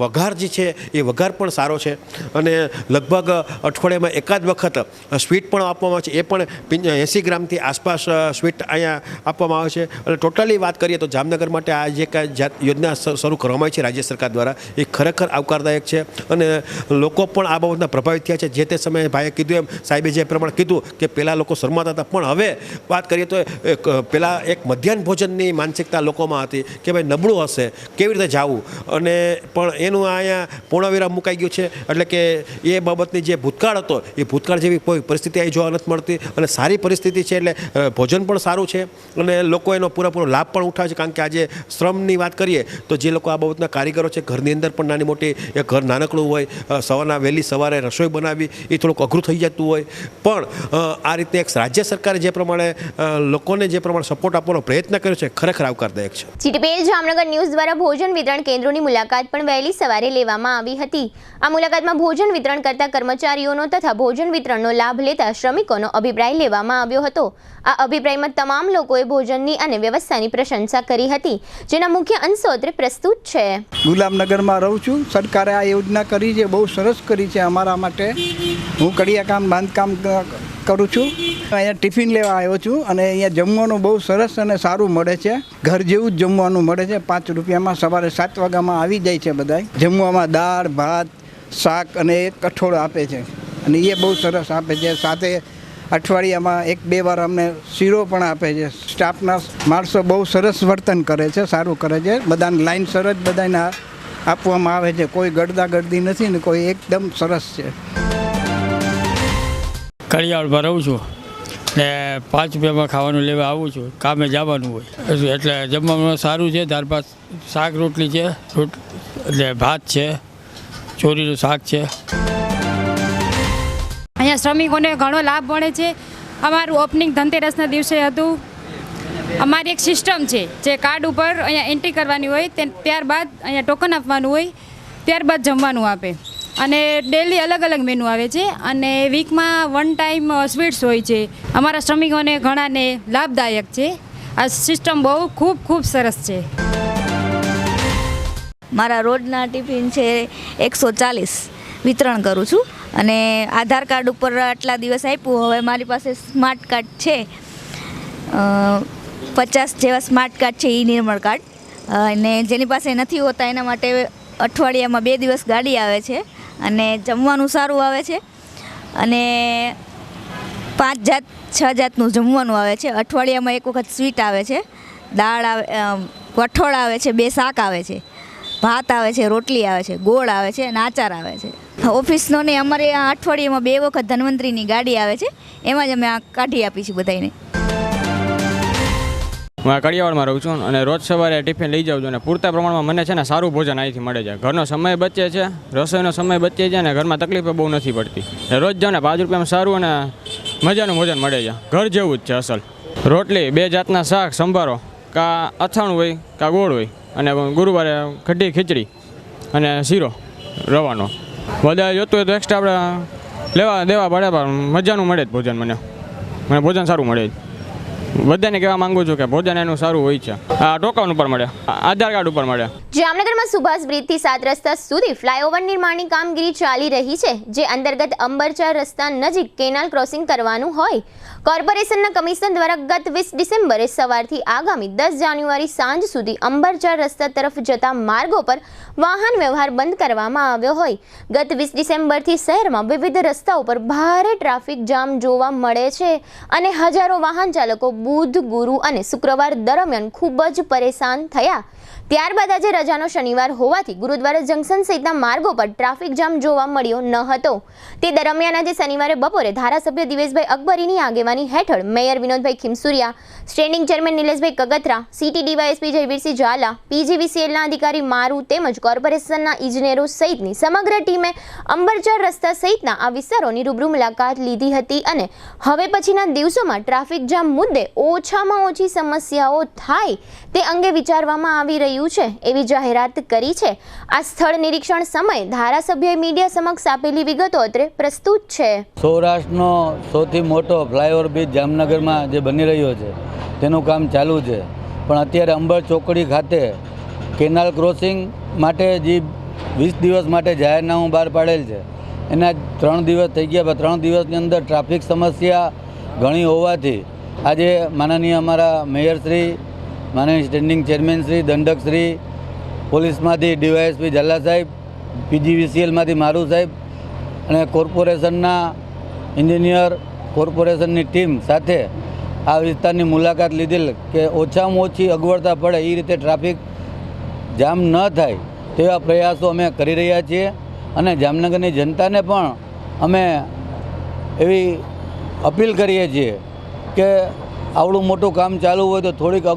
વઘાર જે છે એ વઘાર પણ સારો છે. અને લગભગ અઠવાડિયામાં એકાદ વખત સ્વીટ પણ આપવામાં આવે છે, એ પણ 80 ગ્રામથી આસપાસ સ્વીટ અહીંયા આપવામાં આવે છે. અને ટોટલી વાત કરીએ તો જામનગર માટે આ જે કાંઈ યોજના શરૂ કરવામાં આવી છે રાજ્ય સરકાર દ્વારા એ ખરેખર આવકારદાયક છે અને લોકો પણ આ બાબતના પ્રભાવિત થયા છે. જે તે સમયે ભાઈએ કીધું એમ સાહેબે જે પ્રમાણે કીધું કે પહેલાં લોકો શરમાતા હતા, પણ હવે વાત કરીએ તો પહેલાં એક મધ્યાહન ભોજનની માનસિકતા લોકોમાં હતી કે ભાઈ નબળું હશે કેવી રીતે જવું, અને પણ એનું અહીંયા પૂર્ણવિરામ મુકાઈ ગયું છે. એટલે કે એ બાબતની જે ભૂતકાળ હતો એ ભૂતકાળ જેવી કોઈ પરિસ્થિતિ અહીં જોવા નથી મળતી અને સારી પરિસ્થિતિ છે. એટલે ભોજન પણ સારું છે અને લોકો એનો પૂરેપૂરો લાભ પણ ઉઠાવે છે. કારણ કે આજે શ્રમની વાત કરીએ તો જે લોકો આ બાબતના કારીગરો છે, ઘરની અંદર પણ નાની મોટી એક ઘર નાનકડું હોય, વહેલી સવારે રસોઈ બનાવવી એ થોડુંક અઘરું થઈ જતું હોય, પણ આ રીતે એક રાજ્ય સરકારે જે પ્રમાણે લોકોને જે પ્રમાણે સપોર્ટ આપવાનો પ્રયત્ન કર્યો છે ખરેખર આવકારદાયક છે. જીટીપીએલ જામનગર ન્યૂઝ દ્વારા ભોજન વિતરણ કેન્દ્રોની મુલાકાત પણ વહેલી સવારે લેવામાં આવી હતી. આ મુલાકાતમાં ભોજન વિતરણ કરતા કર્મચારીઓનો તથા ભોજન વિતરણનો લાભ લેતા શ્રમિકોનો અભિપ્રાય લેવામાં આવ્યો હતો. આ અભિપ્રાયમાં તમામ લોકોએ ભોજનની અને વ્યવસ્થાની પ્રશંસા કરી હતી, જેના મુખ્ય અંશો અત્રે પ્રસ્તુત છે. ગુલામનગરમાં રહું છું. સરકારે આ યોજના કરી છે, બહુ સરસ કરી છે અમારા માટે. હું કડિયાકામ બાંધકામ કરું છું. અહીંયા ટિફિન લેવા આવ્યો છું અને અહીંયા જમવાનું બહુ સરસ અને સારું મળે છે. ઘર જેવું જ જમવાનું મળે છે. 5 રૂપિયામાં સવારે 7 વાગ્યામાં આવી જાય છે બધાય. જમવામાં દાળ ભાત શાક અને એક કઠોળ આપે છે અને એ બહુ સરસ આપે છે. સાથે અઠવાડિયામાં 1-2 વાર અમને શીરો પણ આપે છે. સ્ટાફના માણસો બહુ સરસ વર્તન કરે છે, સારું કરે છે. બધાને લાઈન સર જ બધાના આપવામાં આવે છે. કોઈ ગળદાગળદી નથી ને કોઈ એકદમ સરસ છે. કરિયાવરમાં રહું છું ને 5 રૂપિયામાં ખાવાનું લેવા આવું છું. કામે જવાનું હોય એટલે જમવામાં સારું છે. દાળ ભાત શાક રોટલી છે, એટલે ભાત છે, ચોરીનું શાક છે. અહીંયા શ્રમિકોને ઘણો લાભ મળે છે. અમારું ઓપનિંગ ધનતેરસના દિવસે હતું. અમારી એક સિસ્ટમ છે જે કાર્ડ ઉપર અહીંયા એન્ટ્રી કરવાની હોય, ત્યારબાદ અહીંયા ટોકન આપવાનું હોય, ત્યારબાદ જમવાનું આપે. અને ડેલી અલગ અલગ મેનુ આવે છે અને વીકમાં 1 ટાઈમ સ્વીટ્સ હોય છે. અમારા શ્રમિકોને ઘણાને લાભદાયક છે. આ સિસ્ટમ બહુ ખૂબ સરસ છે. મારા રોજના ટિફિન છે 140 વિતરણ કરું છું અને આધાર કાર્ડ ઉપર આટલા દિવસ આપ્યું. હવે મારી પાસે સ્માર્ટ કાર્ડ છે, 50 જેવા સ્માર્ટ કાર્ડ છે, ઈ નિર્મળ કાર્ડ. અને જેની પાસે નથી હોતા એના માટે અઠવાડિયામાં 2 દિવસ ગાડી આવે છે અને જમવાનું સારું આવે છે. અને 5-6 જાતનું જમવાનું આવે છે. અઠવાડિયામાં એક વખત સ્વીટ આવે છે, દાળ આવે, કઠોળ આવે છે, 2 શાક આવે છે, ભાત આવે છે, રોટલી આવે છે, ગોળ આવે છે અને આચાર આવે છે. ઓફિસનો ને અમારે આ અઠવાડિયામાં 2 વખત ધન્વંતરીની ગાડી આવે છે, એમાં જ અમે આ કાઢી આપીશું બધાને. હું કડિયાવાડમાં રહું છું અને રોજ સવારે ટિફિન લઈ જાઉં છું અને પૂરતા પ્રમાણમાં મને છે ને સારું ભોજન અહીંથી મળે છે. ઘરનો સમય બચે છે, રસોઈનો સમય બચે છે અને ઘરમાં તકલીફ બહુ નથી પડતી. રોજ જાઉં ને 5 રૂપિયામાં સારું અને મજાનું ભોજન મળે છે. ઘર જેવું જ છે અસલ. રોટલી, 2 જાતના શાક, સંભારો, કાં અથાણું હોય કાં ગોળ હોય અને ગુરુવારે કઢી ખીચડી અને શીરો રવાનો. વધારે જોતું હોય તો એક્સ્ટ્રા આપણે લેવા દેવા પડે, પણ મજાનું મળે જ ભોજન. મને ભોજન સારું મળે જ. બધાને કહેવા માંગુ છું કે ભોજન એનું સારું હોય છે. આ ટોકન ઉપર મળે, આધાર કાર્ડ ઉપર મળે. જામનગરમાં સુભાષ બ્રિજથી 7 રસ્તા સુધી ફ્લાયઓવર નિર્માણની કામગીરી ચાલી રહી છે, જે અંતર્ગત અંબરચાર રસ્તા નજીક કેનાલ ક્રોસિંગ કરવાનું હોય. કોર્પોરેશનના કમિશનર દ્વારા ગત 20 ડિસેમ્બરે સવારથી આગામી 10 જાન્યુઆરી સાંજ સુધી અંબરચાર રસ્તા તરફ જતા માર્ગો પર વાહન વ્યવહાર બંધ કરવામાં આવ્યો હોય. ગત 20 ડિસેમ્બરથી શહેરમાં વિવિધ રસ્તાઓ પર ભારે ટ્રાફિક જામ જોવા મળે છે અને હજારો વાહન ચાલકો બુધ, ગુરુ અને શુક્રવાર દરમિયાન ખૂબ જ પરેશાન થયા. ત્યારબાદ આજે રજાનો શનિવાર હોવાથી ગુરુદ્વારા જંકશન સહિતના માર્ગો પર ટ્રાફિક જામ જોવા મળ્યો ન હતો. તે દરમિયાન આજે શનિવારે બપોરે ધારાસભ્ય દિવેશભાઈ અકબરીની આગેવાની હેઠળ mayor Vinodbhai Khimsuriya, standing chairman Nileshbhai Kagathara, city DYSP Jayveersinh Jhala, પીજીવીસીએલના અધિકારી મારુ તેમજ કોર્પોરેશનના ઇજનેરો સહિતની સમગ્ર ટીમે અંબરચાર રસ્તા સહિતના આ વિસ્તારોની રૂબરૂ મુલાકાત લીધી હતી અને હવે પછીના દિવસોમાં ટ્રાફિક જામ મુદ્દે ઓછામાં ઓછી સમસ્યાઓ થાય તે અંગે વિચારવામાં આવી રહ્યું છે એવી જાહેરાત કરી છે. આ સ્થળ નિરીક્ષણ સમયે ધારાસભ્યોએ મીડિયા સમક્ષ આપેલી વિગતો અત્રે પ્રસ્તુત છે. સૌરાષ્ટ્રનો સૌથી મોટો ફ્લાયઓવર બ્રિજ જામનગરમાં જે બની રહ્યો છે તેનું કામ ચાલુ છે, પણ અત્યારે અંબર ચોકડી ખાતે કેનાલ ક્રોસિંગ માટે જે 20 દિવસ માટે જાહેરનામું બહાર પાડેલ છે એના 3 દિવસ થઈ ગયા, પણ 3 દિવસની અંદર ટ્રાફિક સમસ્યા ઘણી હોવાથી આજે માનનીય અમારા મેયરશ્રી, માનનીય સ્ટેન્ડિંગ ચેરમેનશ્રી, દંડકશ્રી, પોલીસમાંથી ડીવાયએસપી ઝાલા સાહેબ, પીજીવીસીએલમાંથી મારુ સાહેબ અને કોર્પોરેશનના એન્જિનિયર, કોર્પોરેશનની ટીમ સાથે આ વિસ્તારની મુલાકાત લીધેલ કે ઓછામાં ઓછી અગવડતા પડે એ રીતે ટ્રાફિક જામ ન થાય તેવા પ્રયાસો અમે કરી રહ્યા છીએ. અને જામનગરની જનતાને પણ અમે એવી અપીલ કરીએ છીએ કે આવડું મોટું કામ ચાલુ હોય તો થોડીક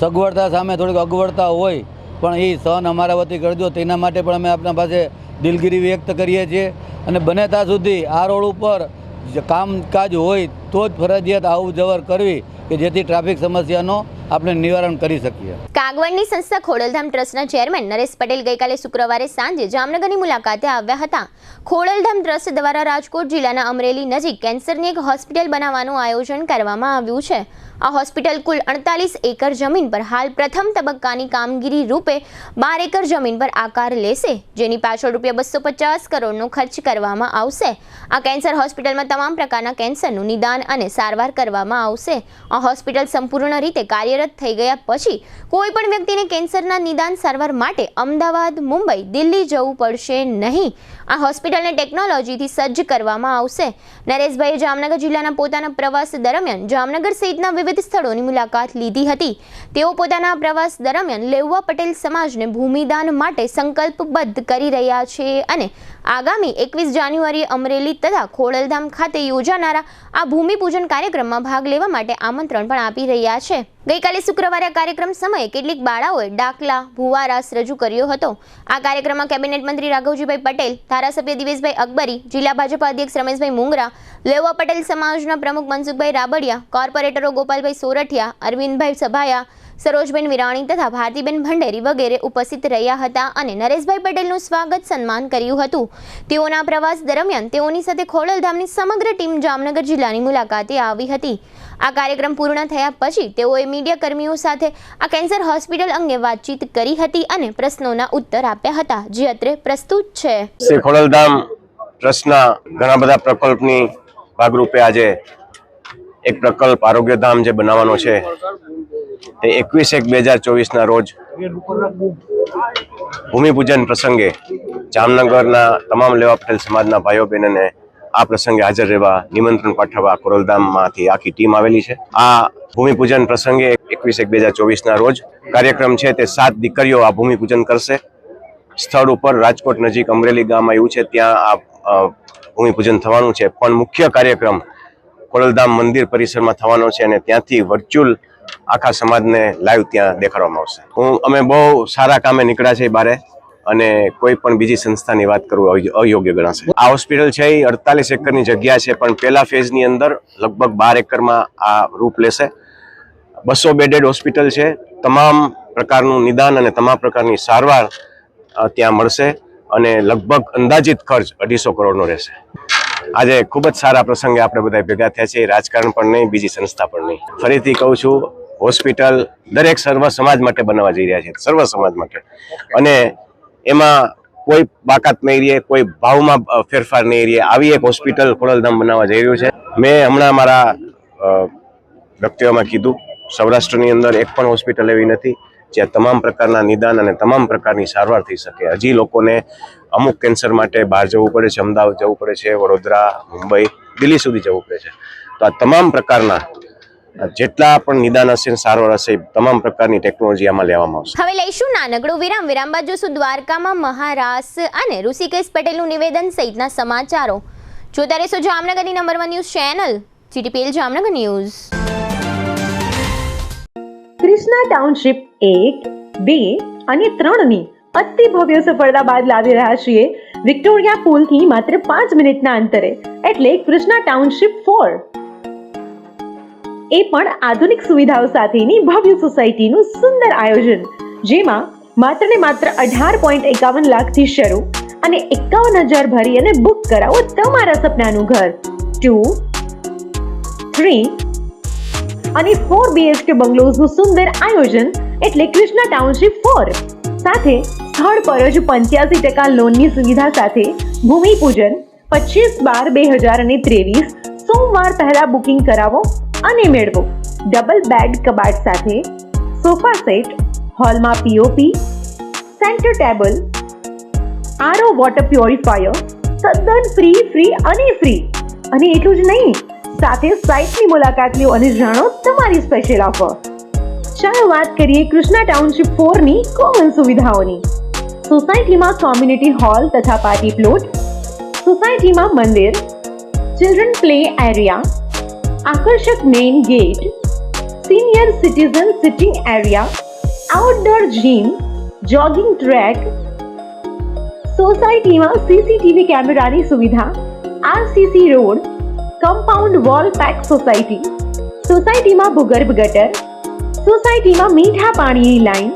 સગવડતા સામે થોડીક અગવડતા હોય પણ એ સહન અમારા વતી કરજો. તેના માટે પણ અમે આપણા પાસે દિલગીરી વ્યક્ત કરીએ છીએ અને બને ત્યાં સુધી આ રોડ ઉપર કામકાજ હોય તો જ ફરજિયાત આવું જવર કરવી કે જેથી ટ્રાફિક સમસ્યાનો આપણે નિવારણ કરી શકીએ. કાગવડની સંસ્થા ખોડલધામ ટ્રસ્ટના ચેરમેન નરેશ પટેલ ગઈકાલે શુક્રવારે સાંજે જામનગરની મુલાકાતે આવ્યા હતા. ખોડલધામ ટ્રસ્ટ દ્વારા રાજકોટ જિલ્લાના અમરેલી નજીક કેન્સરની એક હોસ્પિટલ બનાવવાનું આયોજન કરવામાં આવ્યું છે. આ હોસ્પિટલ કુલ 48 એકર જમીન પર હાલ પ્રથમ તબક્કાની કામગીરી રૂપે 12 એકર જમીન પર આકાર લેશે, જેની પાછળ ₹250 કરોડનો ખર્ચ કરવામાં આવશે. આ કેન્સર હોસ્પિટલમાં તમામ પ્રકારના કેન્સરનું નિદાન અને સારવાર કરવામાં આવશે. આ હોસ્પિટલ સંપૂર્ણ રીતે કાર્યરત થઈ ગયા પછી કોઈ પણ વ્યક્તિને કેન્સરના નિદાન સારવાર માટે અમદાવાદ, મુંબઈ, દિલ્હી જવું પડશે નહીં. આ હોસ્પિટલને ટેકનોલોજીથી સજ્જ કરવામાં આવશે. નરેશભાઈએ જામનગર જિલ્લાના પોતાના પ્રવાસ દરમિયાન જામનગર સહિતના વિવિધ સ્થળોની મુલાકાત લીધી હતી. તેઓ પોતાના પ્રવાસ દરમિયાન લેઉવા પટેલ સમાજને ભૂમિદાન માટે સંકલ્પબદ્ધ કરી રહ્યા છે અને આગામી 21 જાન્યુઆરીએ અમરેલી તથા ખોડલધામ ખાતે યોજાનારા આ ભૂમિપૂજન કાર્યક્રમમાં ભાગ લેવા માટે આમંત્રણ પણ આપી રહ્યા છે. ગઈકાલે શુક્રવારે આ કાર્યક્રમ સમયે કેટલીક બાળાઓએ ડાકલા, ભુવારાસ રજૂ કર્યો હતો. આ કાર્યક્રમમાં કેબિનેટ મંત્રી રાઘવજીભાઈ પટેલ, ધારાસભ્ય દિવેશભાઈ અકબરી, જિલ્લા ભાજપા અધ્યક્ષ રમેશભાઈ મુંગરા, લેઉવા પટેલ સમાજના પ્રમુખ મનસુખભાઈ રાબડિયા, કોર્પોરેટરો ગોપાલભાઈ સોરઠિયા, અરવિંદભાઈ સભાયા, સરોજબેન વિરાણી તથા ભારતીબેન ભંડેરી વગેરે ઉપસ્થિત રહ્યા હતા અને નરેશભાઈ પટેલનું સ્વાગત સન્માન કર્યું હતું. તેઓના પ્રવાસ દરમિયાન તેઓની સાથે ખોડલધામની સમગ્ર ટીમ જામનગર જિલ્લાની મુલાકાતે આવી હતી. આ કાર્યક્રમ પૂર્ણ થયા પછી તેઓએ મીડિયા કર્મીઓ સાથે આ કેન્સર હોસ્પિટલ અંગે વાતચીત કરી હતી અને પ્રશ્નોના ઉત્તર આપ્યા હતા, જે અત્રે પ્રસ્તુત છે. શ્રી ખોડલધામ ટ્રસ્ટના ઘણા બધા પ્રકલ્પની ભાગરૂપે આજે એક પ્રકલ્પ આરોગ્યધામ જે બનાવવાનો છે તે 21/1/2024ના રોજ ભૂમિપૂજન પ્રસંગે જામનગરના તમામ લેવા પટેલ સમાજના ભાઈઓ બહેનોને આ પ્રસંગે હાજર રહેવા નિમંત્રણ પાઠવવા ખોડલધામમાંથી આખી ટીમ આવેલી છે. આ ભૂમિપૂજન પ્રસંગે 21/1/2024ના રોજ કાર્યક્રમ છે તે 7 દીકરીઓ આ ભૂમિપૂજન કરશે. સ્થળ ઉપર રાજકોટ નજીક અમરેલી ગામ આવ્યું છે, ત્યાં આ ભૂમિપૂજન થવાનું છે. પણ મુખ્ય કાર્યક્રમ ખોડલધામ મંદિર પરિસરમાં થવાનો છે અને ત્યાંથી વર્ચ્યુઅલ આખા સમાજને લાઈવ ત્યાં દેખાડવામાં આવશે. અમે બહુ સારા કામે નીકળ્યા છે બારે અને કોઈ પણ બીજી સંસ્થાની વાત કરવું અયોગ્ય ગણાશે. આ હોસ્પિટલ છે એ 48 એકરની જગ્યા છે, પણ પહેલા ફેઝની અંદર લગભગ 12 એકરમાં આ રૂપ લેશે. 200 બેડેડ હોસ્પિટલ છે. તમામ પ્રકારનું નિદાન અને તમામ પ્રકારની સારવાર ત્યાં મળશે અને લગભગ અંદાજિત ખર્ચ 250 કરોડનો રહેશે. આજે ખૂબ જ સારા પ્રસંગે આપણે બધા ભેગા થયા છે. રાજકારણ પણ નહીં, બીજી સંસ્થા પણ નહીં. ફરીથી કહું છું, હોસ્પિટલ દરેક સર્વ સમાજ માટે બનાવવા જઈ રહ્યા છે, સર્વ સમાજ માટે. અને એમાં કોઈ બાકાત નહીં રહે, કોઈ ભાવમાં ફેરફાર નહીં રહે. આવી એક હોસ્પિટલ ખોડલધામ બનાવવા જઈ રહ્યું છે. મેં હમણાં મારા વક્તવ્યમાં કીધું, સૌરાષ્ટ્રની અંદર એક પણ હોસ્પિટલ એવી નથી જ્યાં તમામ પ્રકારના નિદાન અને તમામ પ્રકારની સારવાર થઈ શકે. હજી લોકોને અમુક કેન્સર માટે બહાર જવું પડે છે, અમદાવાદ જવું પડે છે, વડોદરા, મુંબઈ, દિલ્હી સુધી જવું પડે છે. તો આ તમામ પ્રકારના જેટલા પણ નિદાન હશે, સારવાર હશે, તમામ પ્રકારની ટેકનોલોજી આમાં લેવામાં આવશે. હવે લઈશું નાનકડો વિરામ. વિરામ બાદ જોશું દ્વારકામાં મહારાસ અને ઋષિકેશ પટેલનું નિવેદન સહિતના સમાચારો. જોતા રહેશો જામનગરની number 1 news channel GTPL Jamnagar news. Krishna township 1, 2 અને 3ની અતિ ભવ્ય સફળતા બાદ લાવી રહ્યા છીએ વિક્ટોરિયા પુલથી માત્ર 5 મિનિટના અંતરે, એટલે કૃષ્ણા ટાઉનશીપ 4. એ પણ આધુનિક સુવિધાઓ સાથેની ભવ્ય સોસાયટીનું સુંદર આયોજન, જેમાં માત્ર ને માત્ર 18.51 લાખથી શરૂ અને 51,000 ભરી અને બુક કરાવો તમારા સપનાનું ઘર. 2, 3 અને 4 BHK બંગલોઝનું સુંદર આયોજન એટલે કૃષ્ણા ટાઉનશીપ 4. સાથે સ્થળ પર જ 85% લોનની સુવિધા સાથે ભૂમિપૂજન 25/12/2023 સોમવાર પહેલા બુકિંગ કરાવો અને મેળવો ડબલ બેડ કબાટ સાથે સોફા સેટ, હોલમાં POP, centre table, RO water purifier, તદ્દન ફ્રી અને એટલું જ નહીં, સાથે સાઇટની મુલાકાત લો અને જાણો તમારી સ્પેશિયલ ઓફર. ચાલો વાત કરીએ કૃષ્ણા ટાઉનશીપ 4ની કોમન સુવિધાઓની. સોસાયટીમાં કોમ્યુનિટી હોલ તથા પાર્ટી પ્લોટ, સોસાયટીમાં મંદિર, ચિલ્ડ્રન પ્લે એરિયા, આકર્ષક main gate, senior citizen sitting area, outdoor gym, jogging track, સોસાયટીમાં CCTV કેમેરાની સુવિધા, RCC road, compound wall pack society, સોસાયટીમાં ભૂગર્ભ ગટર, સોસાયટીમાં મીઠા પાણીની લાઈન,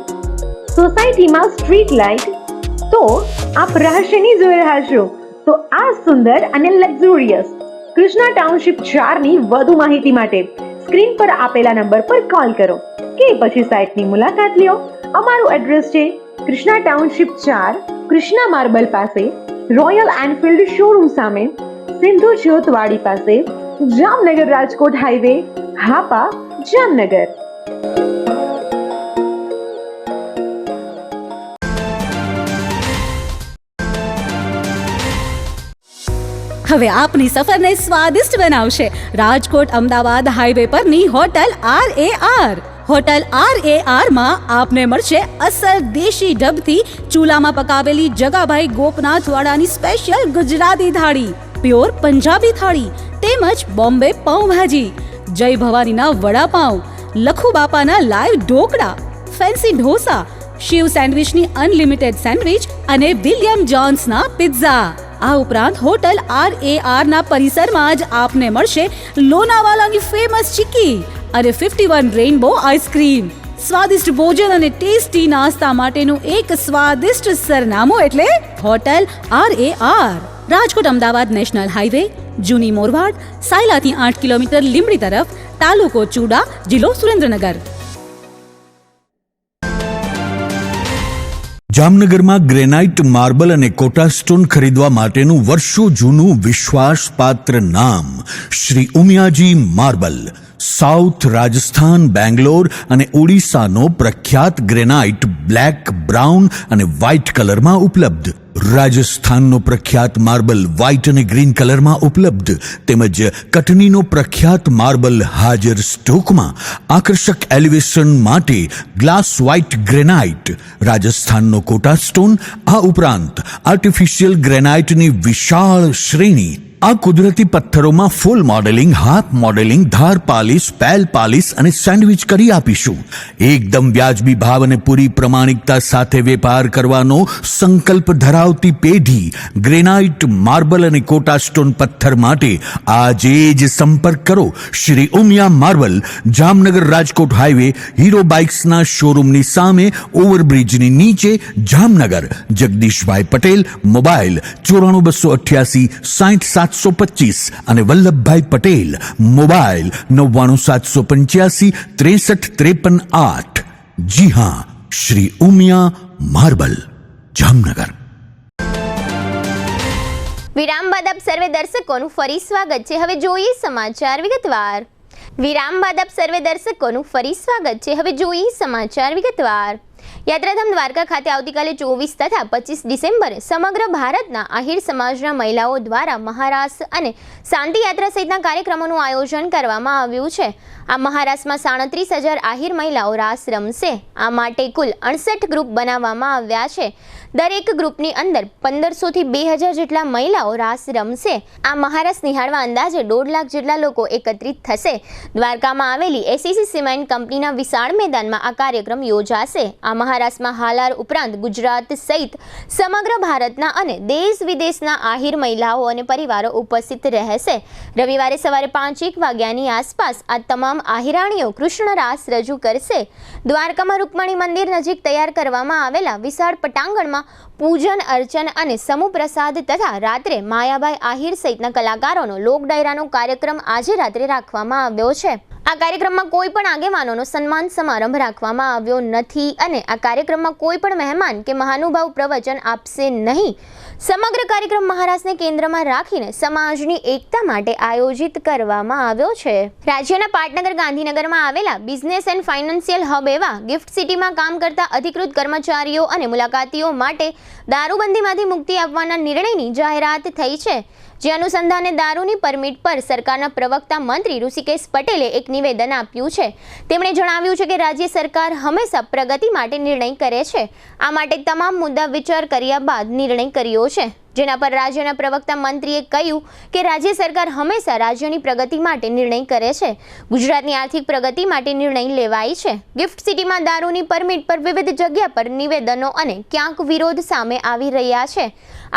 સોસાયટીમાં સ્ટ્રીટ લાઇટ. તો આપ રહસ્યની જોઈ રહ્યા છો તો આ સુંદર અને લક્ઝુરિયસ કૃષ્ણા ટાઉનશીપ 4ની વધુ માહિતી માટે સ્ક્રીન પર આપેલા નંબર પર કોલ કરો કે પછી સાઇટની મુલાકાત લ્યો. અમારું એડ્રેસ છે કૃષ્ણા ટાઉનશીપ 4, કૃષ્ણા માર્બલ પાસે, રોયલ એનફિલ્ડ શોરૂમ સામે, સિંધુ જ્યોતવાડી પાસે, જામનગર રાજકોટ હાઈવે, હાપા, જામનગર. હવે આપની સફરને સ્વાદિષ્ટ બનાવશે રાજકોટ અમદાવાદ હાઈવે પરની હોટલ RAR. હોટલ RAR માં આપને મળશે અસલ દેશી ઢબથી ચૂલામાં પકાવેલી જગાભાઈ ગોપનાથ વાળાની સ્પેશિયલ ગુજરાતી થાળી, પ્યોર પંજાબી થાળી તેમજ બોમ્બે પાઉંભાજી, જય ભવાનીના વડાપાઉં, લખુ બાપાના લાઈવ ઢોકળા, ફેન્સી ઢોસા, શિવ સેન્ડવિચની અનલિમિટેડ સેન્ડવિચ અને વિલિયમ જોન્સના પિઝા. આ ઉપરાંત હોટલ RAR ના પરિસરમાં જ આપને મળશે લોનાવાલાની ફેમસ ચીકી અને 51 રેઇનબો આઈસ્ક્રીમ. સ્વાદિષ્ટ ભોજન અને ટેસ્ટી નાસ્તા માટેનું એક સ્વાદિષ્ટ સરનામું એટલે hotel RAR. Rajkot Ahmedabad national highway, જૂની મોરવાડ, સાયલાથી 8 કિલોમીટર લીંબડી તરફ, તાલુકો ચૂડા, જિલ્લો સુરેન્દ્રનગર. જામનગરમાં ગ્રેનાઇટ, માર્બલ અને કોટા સ્ટોન ખરીદવા માટેનું વર્ષો જૂનું વિશ્વાસપાત્ર નામ શ્રી ઉમિયાજી માર્બલ. સાઉથ રાજસ્થાન, બેંગ્લોર અને ઓડિશાનો પ્રખ્યાત ગ્રેનાઇટ બ્લેક, બ્રાઉન અને વ્હાઇટ કલરમાં ઉપલબ્ધ. રાજસ્થાનનો પ્રખ્યાત માર્બલ વ્હાઇટ અને ગ્રીન કલરમાં ઉપલબ્ધ તેમજ કટનીનો પ્રખ્યાત માર્બલ હાજર સ્ટોકમાં. આકર્ષક એલિવેશન માટે ગ્લાસ વ્હાઇટ ગ્રેનાઇટ, રાજસ્થાનનો કોટા સ્ટોન, આ ઉપરાંત આર્ટિફિશિયલ ગ્રેનાઇટની વિશાળ શ્રેણી. આ કુદરતી પથ્થરોમાં ફૂલ મોડેલિંગ, હાફ મોડેલિંગ, ધાર પાલિશ, પેલ પાલિશ અને સેન્ડવિચ કરી આપીશું. એકદમ વ્યાજબી ભાવ અને પૂરી પ્રમાણિકતા સાથે વેપાર કરવાનો સંકલ્પ ધરાવતી પેઢી ગ્રેનાઇટ, માર્બલ અને કોટા સ્ટોન પથ્થર માટે આજે જ સંપર્ક કરો. Shri Umiya marble, Jamnagar Rajkot highway, Hero બાઇક્સના શોરૂમની સામે, ઓવરબ્રિજની નીચે, જામનગર. જગદીશભાઈ પટેલ, મોબાઈલ 94 288 60 અને વલ્લભભાઈ પટેલ, મોબાઈલ 99 785 63 53 8. જી હા, શ્રી ઉમિયા માર્બલ, જામનગર. વિરામ બાદ આપ સર્વે દર્શકોનું ફરી સ્વાગત છે. હવે જોઈએ સમાચાર વિગતવાર. વિરામ બાદ આપ સર્વે દર્શકોનું ફરી સ્વાગત છે. હવે જોઈએ સમાચાર વિગતવાર. યાત્રાધામ દ્વારકા ખાતે આવતીકાલે 24 તથા 25 ડિસેમ્બરે સમગ્ર ભારતના આહિર સમાજના મહિલાઓ દ્વારા મહારાસ અને શાંતિ યાત્રા સહિતના કાર્યક્રમોનું આયોજન કરવામાં આવ્યું છે. આ મહારાસમાં 37,000 આહિર મહિલાઓ રાસ રમશે. આ માટે કુલ 68 ગ્રુપ બનાવવામાં આવ્યા છે. દરેક ગ્રુપની અંદર 1500 થી 2000 જેટલા મહિલાઓ રાસ રમશે. આ મહારાસ નિહાળવા અંદાજે 1.5 લાખ જેટલા લોકો એકત્રિત થશે. દ્વારકામાં આવેલી SEC સિમેન્ટ કંપનીના વિશાળ મેદાનમાં આ કાર્યક્રમ યોજાશે. આ મહારાસમાં હાલાર ઉપરાંત ગુજરાત સહિત સમગ્ર ભારતના અને દેશ વિદેશના આહિર મહિલાઓ અને પરિવારો ઉપસ્થિત રહેશે. રવિવારે સવારે 5:01 વાગ્યાની આસપાસ આ તમામ આહિરાણીઓ કૃષ્ણ રાસ રજૂ કરશે. દ્વારકામાં રૂકમણી મંદિર નજીક તૈયાર કરવામાં આવેલા વિશાળ પટાંગણમાં પૂજન અર્ચન અને સમૂહ પ્રસાદ તથા રાત્રે માયાભાઈ આહિર સહિતના કલાકારોનો લોક ડાયરાનો કાર્યક્રમ આજે રાત્રે રાખવામાં આવ્યો છે. આ કાર્યક્રમમાં કોઈ પણ આગેવાનોનો સન્માન સમારંભ રાખવામાં આવ્યો નથી અને આ કાર્યક્રમમાં કોઈ પણ મહેમાન કે મહાનુભાવ પ્રવચન આપશે નહીં. સમગ્ર કાર્યક્રમ મહારાષ્ટ્રને કેન્દ્રમાં રાખીને સમાજની એકતા માટે આયોજિત કરવામાં આવ્યો છે. રાજ્યના પાટનગર ગાંધીનગરમાં આવેલા બિઝનેસ એન્ડ ફાઇનાન્શિયલ હબ એવા ગિફ્ટ સિટીમાં કામ કરતા અધિકૃત કર્મચારીઓ અને મુલાકાતીઓ માટે દારૂબંધીમાંથી મુક્તિ આપવાના નિર્ણયની જાહેરાત થઈ છે. જે અનુસંધાને દારૂની પરમિટ પર સરકારના પ્રવક્તા મંત્રી ઋષિકેશ પટેલે એક નિવેદન આપ્યું છે. તેમણે જણાવ્યું છે કે રાજ્ય સરકાર હંમેશા પ્રગતિ માટે નિર્ણય કરે છે. આ માટે તમામ મુદ્દા વિચાર કર્યા બાદ નિર્ણય કર્યો છે. જેના પર રાજ્યના પ્રવક્તા મંત્રીએ કહ્યું કે રાજ્ય સરકાર હંમેશા રાજ્યની પ્રગતિ માટે નિર્ણય કરે છે. ગુજરાતની આર્થિક પ્રગતિ માટે નિર્ણય લેવાય છે. ગિફ્ટ સિટીમાં દારૂની પરમિટ પર વિવિધ જગ્યા પર નિવેદનો અને ક્યાંક વિરોધ સામે આવી રહ્યા છે.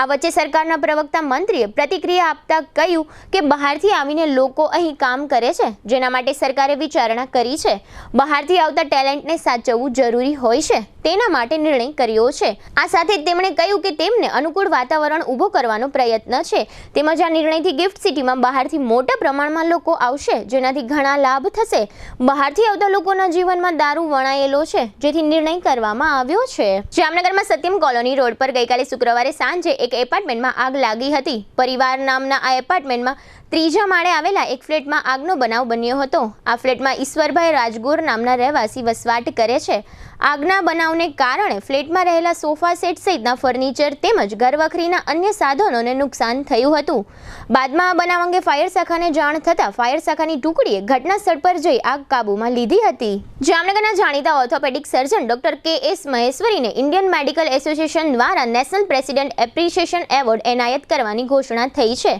આ વચ્ચે સરકારના પ્રવક્તા મંત્રીએ પ્રતિક્રિયા આપતા કહ્યું કે બહારથી આવીને લોકો અહીં કામ કરે છે, જેના માટે સરકારે વિચારણા કરી છે. બહારથી આવતા ટેલેન્ટને સાચવવું જરૂરી હોય છે, તેના માટે નિર્ણય કર્યો છે. આ સાથે તેમણે કહ્યું કે તેમને અનુકૂળ વાતાવરણ ઊભો કરવાનો પ્રયત્ન છે. તેમજ આ નિર્ણયથી ગિફ્ટ સિટીમાં બહારથી મોટા પ્રમાણમાં લોકો આવશે, જેનાથી ઘણા લાભ થશે. બહારથી આવતા લોકોના જીવનમાં દારૂ વણાયેલો છે, જેથી નિર્ણય કરવામાં આવ્યો છે. જામનગરમાં સત્યમ કોલોની રોડ પર ગઈકાલે શુક્રવારે સાંજે એક એપાર્ટમેન્ટમાં આગ લાગી હતી. પરિવાર નામના આ એપાર્ટમેન્ટમાં ત્રીજા માળે આવેલા એક ફ્લેટમાં આગનો બનાવ બન્યો હતો. આ ફ્લેટમાં ઈશ્વરભાઈ રાજગોર નામના રહેવાસી વસવાટ કરે છે. આગના બનાવને કારણે ફ્લેટમાં રહેલા સોફા સેટ સહિતના ફર્નિચર તેમજ ઘરવખરીના અન્ય સાધનોને નુકસાન થયું હતું. બાદમાં આ બનાવ અંગે ફાયર શાખાને જાણ થતાં ફાયર શાખાની ટુકડીએ ઘટના સ્થળ પર જઈ આગ કાબૂમાં લીધી હતી. જામનગરના જાણીતા ઓર્થોપેડિક સર્જન ડોક્ટર કે.એસ. મહેશ્વરીને ઇન્ડિયન મેડિકલ એસોસિએશન દ્વારા નેશનલ પ્રેસિડેન્ટ એપ્રિશિએશન એવોર્ડ એનાયત કરવાની ઘોષણા થઈ છે,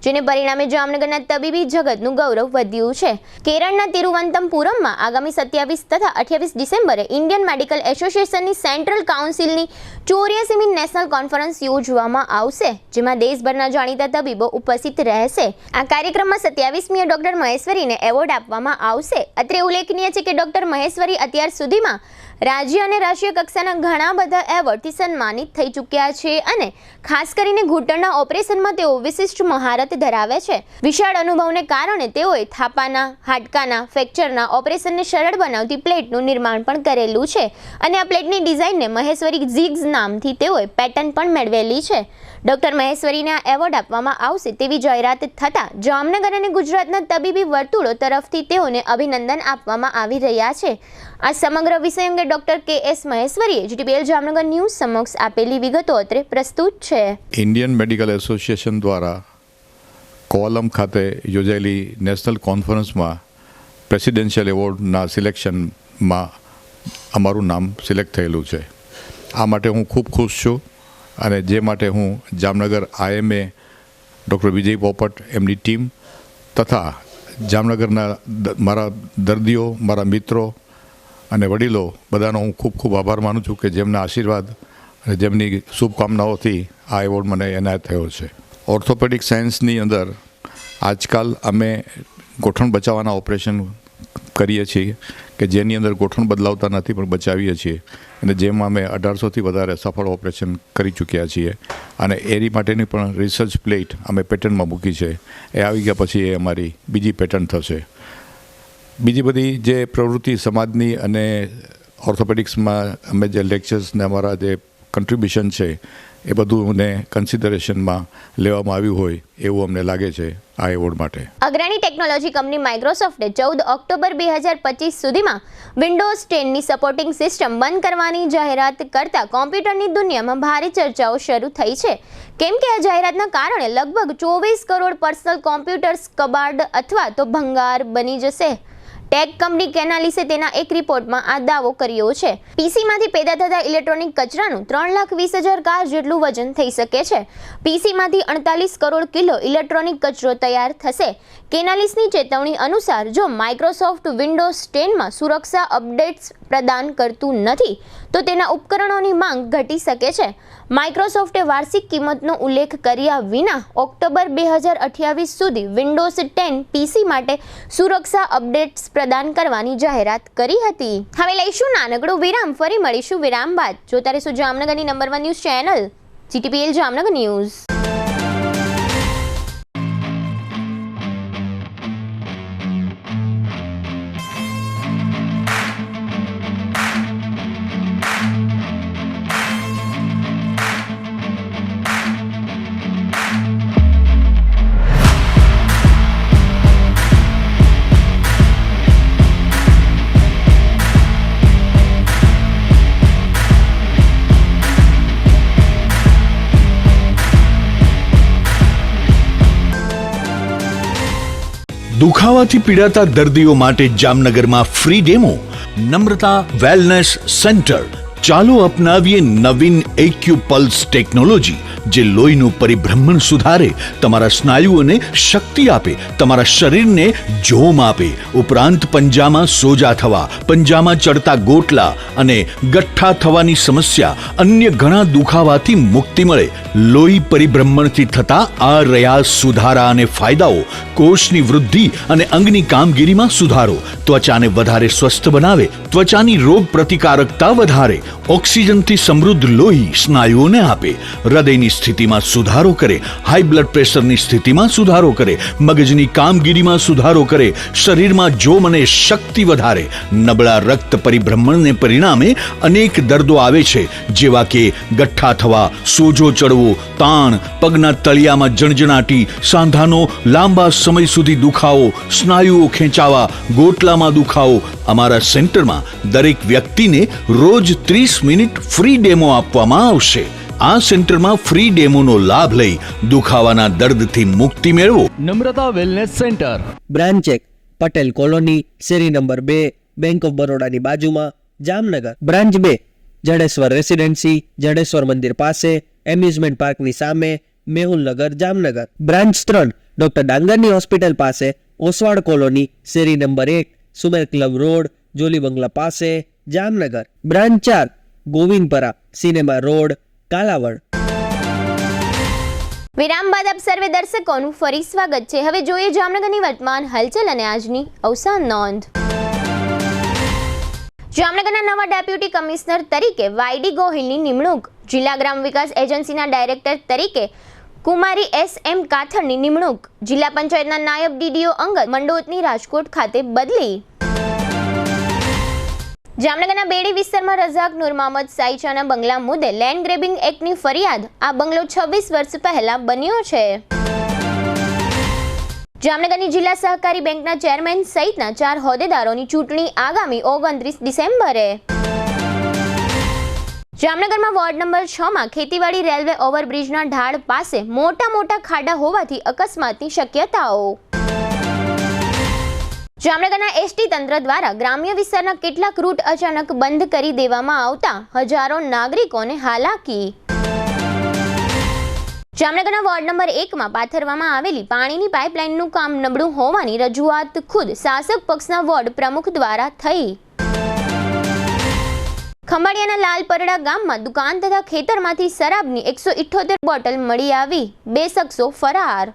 જેને પરિણામે જામનગરના તબીબી જગતનું ગૌરવ વધ્યું છે. કેરળના તિરુવનંતપુરમમાં આગામી 27 તથા 28 ડિસેમ્બરે ઇન્ડિયન મેડિકલ એસોસિએશનની સેન્ટ્રલ કાઉન્સિલની 84મી નેશનલ કોન્ફરન્સ યોજવામાં આવશે, જેમાં દેશભરના જાણીતા તબીબો ઉપસ્થિત રહેશે. આ કાર્યક્રમમાં 27મીએ ડોક્ટર મહેશ્વરીને એવોર્ડ આપવામાં આવશે. અત્રે ઉલ્લેખનીય છે કે ડોક્ટર મહેશ્વરી અત્યાર સુધીમાં રાજ્ય અને રાષ્ટ્રીય કક્ષાના ઘણા બધા એવોર્ડથી સન્માનિત થઈ ચૂક્યા છે અને ખાસ કરીને ઘૂંટણના ઓપરેશનમાં તેઓ વિશિષ્ટ મહારત ધરાવે છે. વિશાળ અનુભવને કારણે તેઓએ થાપાના, હાડકાના ફ્રેક્ચરના ઓપરેશનને સરળ બનાવતી પ્લેટનું નિર્માણ પણ કરેલું છે અને આ પ્લેટની ડિઝાઇનને મહેશ્વરી ઝિગ્સ નામથી તેઓએ પેટર્ન પણ મેળવેલી છે. ડોક્ટર મહેશ્વરીને આ એવોર્ડ આપવામાં આવશે તેવી જાહેરાત થતાં જામનગર અને ગુજરાતના તબીબી વર્તુળો તરફથી તેઓને અભિનંદન આપવામાં આવી રહ્યા છે. આ સમગ્ર વિષય અંગે ડોક્ટર કે.એસ. મહેશ્વરીએ જીટીપીએલ જામનગર ન્યૂઝ સમક્ષ આપેલી વિગતો અત્રે પ્રસ્તુત છે. ઇન્ડિયન મેડિકલ એસોસિએશન દ્વારા કોલમ ખાતે યોજાયેલી નેશનલ કોન્ફરન્સમાં પ્રેસિડેન્શિયલ એવોર્ડના સિલેક્શનમાં અમારું નામ સિલેક્ટ થયેલું છે. આ માટે હું ખૂબ ખુશ છું અને જે માટે હું જામનગર IMA ડૉક્ટર વિજય પોપટ એમની ટીમ તથા જામનગરના મારા દર્દીઓ, મારા મિત્રો અને વડીલો બધાનો હું ખૂબ ખૂબ આભાર માનું છું કે જેમના આશીર્વાદ અને જેમની શુભકામનાઓથી આ એવોર્ડ મને એનાયત થયો છે. ઓર્થોપેડિક સાયન્સની અંદર આજકાલ અમે ગોઠણ બચાવવાના ઓપરેશન કરીએ છીએ કે જેની અંદર ગોઠણ બદલાવતા નથી પણ બચાવીએ છીએ અને જેમાં અમે 1800થી વધારે સફળ ઓપરેશન કરી ચૂક્યા છીએ અને એની માટેની પણ રિસર્ચ પ્લેટ અમે પેટર્નમાં મૂકી છે. એ આવી ગયા પછી એ અમારી બીજી પેટર્ન થશે. બીજી બધી જે પ્રવૃત્તિ સમાજની અને ઓર્થોપેડિક્સમાં અમે જે લેક્ચર્સ ને અમારા જે કન્ટ્રીબ્યુશન છે એ બધુંને કન્સિડરેશનમાં લેવામાં આવ્યું હોય એવું અમને લાગે છે આ એવોર્ડ માટે. અગ્રણી ટેકનોલોજી કંપની માઇક્રોસોફ્ટે 14 ઓક્ટોબર 2025 સુધીમાં વિન્ડોઝ 10ની સપોર્ટિંગ સિસ્ટમ બંધ કરવાની જાહેરાત કરતા કોમ્પ્યુટરની દુનિયામાં ભારે ચર્ચાઓ શરૂ થઈ છે. કેમ કે આ જાહેરાતના કારણે લગભગ 24 કરોડ પર્સનલ કોમ્પ્યુટર્સ કબાડ અથવા તો ભંગાર બની જશે. ટેક કંપની કેનાલિસે તેના એક રિપોર્ટમાં આ દાવો કર્યો છે. પીસીમાંથી પેદા થતા ઇલેક્ટ્રોનિક કચરાનું 3,20,000 કાર જેટલું વજન થઈ શકે છે. પીસીમાંથી 48 કરોડ કિલો ઇલેક્ટ્રોનિક કચરો તૈયાર થશે. કેનાલિસની ચેતવણી અનુસાર જો માઇક્રોસોફ્ટ વિન્ડોઝ 10માં સુરક્ષા અપડેટ્સ પ્રદાન કરતું નથી તો તેના ઉપકરણોની માંગ ઘટી શકે છે. માઇક્રોસોફ્ટે વાર્ષિક કિંમતનો ઉલ્લેખ કર્યા વિના ઓક્ટોબર 2028 સુધી વિન્ડોઝ 10 પીસી માટે સુરક્ષા અપડેટ્સ પ્રદાન કરવાની જાહેરાત કરી હતી. હવે લઈશું નાનકડો વિરામ, ફરી મળીશું વિરામ બાદ. જોતા રહેશો જામનગરની number 1 news channel GTPL Jamnagar news. દુખાવાથી પીડાતા દર્દીઓ માટે જામનગરમાં free demo. Namrata wellness centre. ચાલો અપનાવીએ નવીન એક્યુપલ્સ ટેકનોલોજી જે લોહીનું પરિભ્રમણ સુધારે, તમારા સ્નાયુઓને શક્તિ આપે, તમારા શરીરને જોમ આપે. ઉપરાંત પંજામાં સોજા થવા, પંજામાં ચડતા ગોટલા અને ગઠ્ઠા થવાની સમસ્યા, અન્ય ઘણા દુખાવાથી મુક્તિ મળે. લોહી પરિભ્રમણથી થતા આ રહ્યા સુધારા અને ફાયદાઓ. કોષની વૃદ્ધિ અને અંગની કામગીરીમાં સુધારો, ત્વચાને વધારે સ્વસ્થ બનાવે, ત્વચાની રોગ પ્રતિકારકતા વધારે, ઓક્સિજનથી સમૃદ્ધ લોહી સ્નાયુઓને આપે, હૃદયની સ્થિતિમાં સુધારો કરે, હાઈ બ્લડ પ્રેશરની સ્થિતિમાં સુધારો કરે, મગજની કામગીરીમાં સુધારો કરે, શરીરમાં જોમ અને શક્તિ વધારે. નબળા રક્ત પરિભ્રમણને પરિણામે અનેક દર્દો આવે છે, જેવા કે ગઠ્ઠા થવા, સોજો ચડવો, તાણ, પગના તળિયામાં જણજણાટી, સાંધાનો લાંબા સમય સુધી દુખાવો, સ્નાયુઓ ખેંચાવા, ગોટલામાં દુખાવો. અમારા સેન્ટરમાં દરેક વ્યક્તિને રોજ 30 મિનિટ ફ્રી ડેમો આપવામાં આવશે. આ સેન્ટરમાં ફ્રી ડેમોનો લાભ લઈ દુખાવાના દર્દથી મુક્તિ મેળવો. Namrata wellness centre, branch 1, Patel colony, શેરી નંબર 2, બેંક ઓફ બરોડાની બાજુમાં, જામનગર. બ્રાન્ચ 2, જડેશ્વર રેસિડેન્સી, જડેશ્વર મંદિર પાસે, એમ્યુઝમેન્ટ પાર્કની સામે, મેહુલનગર, જામનગર. બ્રાન્ચ 3, ડોક્ટર ડાંગરની હોસ્પિટલ પાસે, ઓસવાડ કોલોની, શેરી number 1, Sumer club road, jolly બંગલા પાસે, Jamnagar. Branch 4, Govindpara, cinema road, Kalavad. વિરામ બાદ આપ સર્વે દર્શકોનું ફરી સ્વાગત છે. હવે જોઈએ જામનગરની વર્તમાન હલચલ અને આજની અવસાન નોંધ. જામનગરના નવા ડેપ્યુટી કમિશનર તરીકે વાયડી ગોહિલની નિમણૂક. જિલ્લા ગ્રામ વિકાસ એજન્સીના ડાયરેક્ટર તરીકે કુમારી S.M. કાથડની નિમણૂક. જિલ્લા પંચાયતના નાયબ ડીડીઓ અંગત મંડોતની રાજકોટ ખાતે બદલી. જામનગરના બેડી વિસ્તારમાં રઝાક નૂર મોહમ્મદ સાઈચાના બંગલા મુદ્દે લેન્ડ ગ્રેબિંગ એક્ટની ફરિયાદ. આ બંગલો 26 વર્ષ પહેલા બન્યો છે. જામનગરની જિલ્લા સહકારી બેંકના ચેરમેન સહિતના 4 હોદ્દેદારોની ચૂંટણી આગામી 29 ડિસેમ્બરે. જામનગરમાં વોર્ડ નંબર 6માં ખેતીવાડી રેલવે ઓવરબ્રિજના ઢાળ પાસે મોટા ખાડા હોવાથી અકસ્માતની શક્યતાઓ. જામનગરના એસટી તંત્ર દ્વારા ગ્રામ્ય વિસ્તારના કેટલાક રૂટ અચાનક બંધ કરી દેવામાં આવતા હજારો નાગરિકોને હાલાકી. જામનગરના વોર્ડ નંબર 1માં પાથરવામાં આવેલી પાણીની પાઇપલાઇનનું કામ નબળું હોવાની રજૂઆત ખુદ શાસક પક્ષના વોર્ડ પ્રમુખ દ્વારા થઈ. ખંભાળિયાના લાલપરડા ગામમાં દુકાન તથા ખેતરમાંથી શરાબની 178 બોટલ મળી આવી, 2 શખ્સો ફરાર.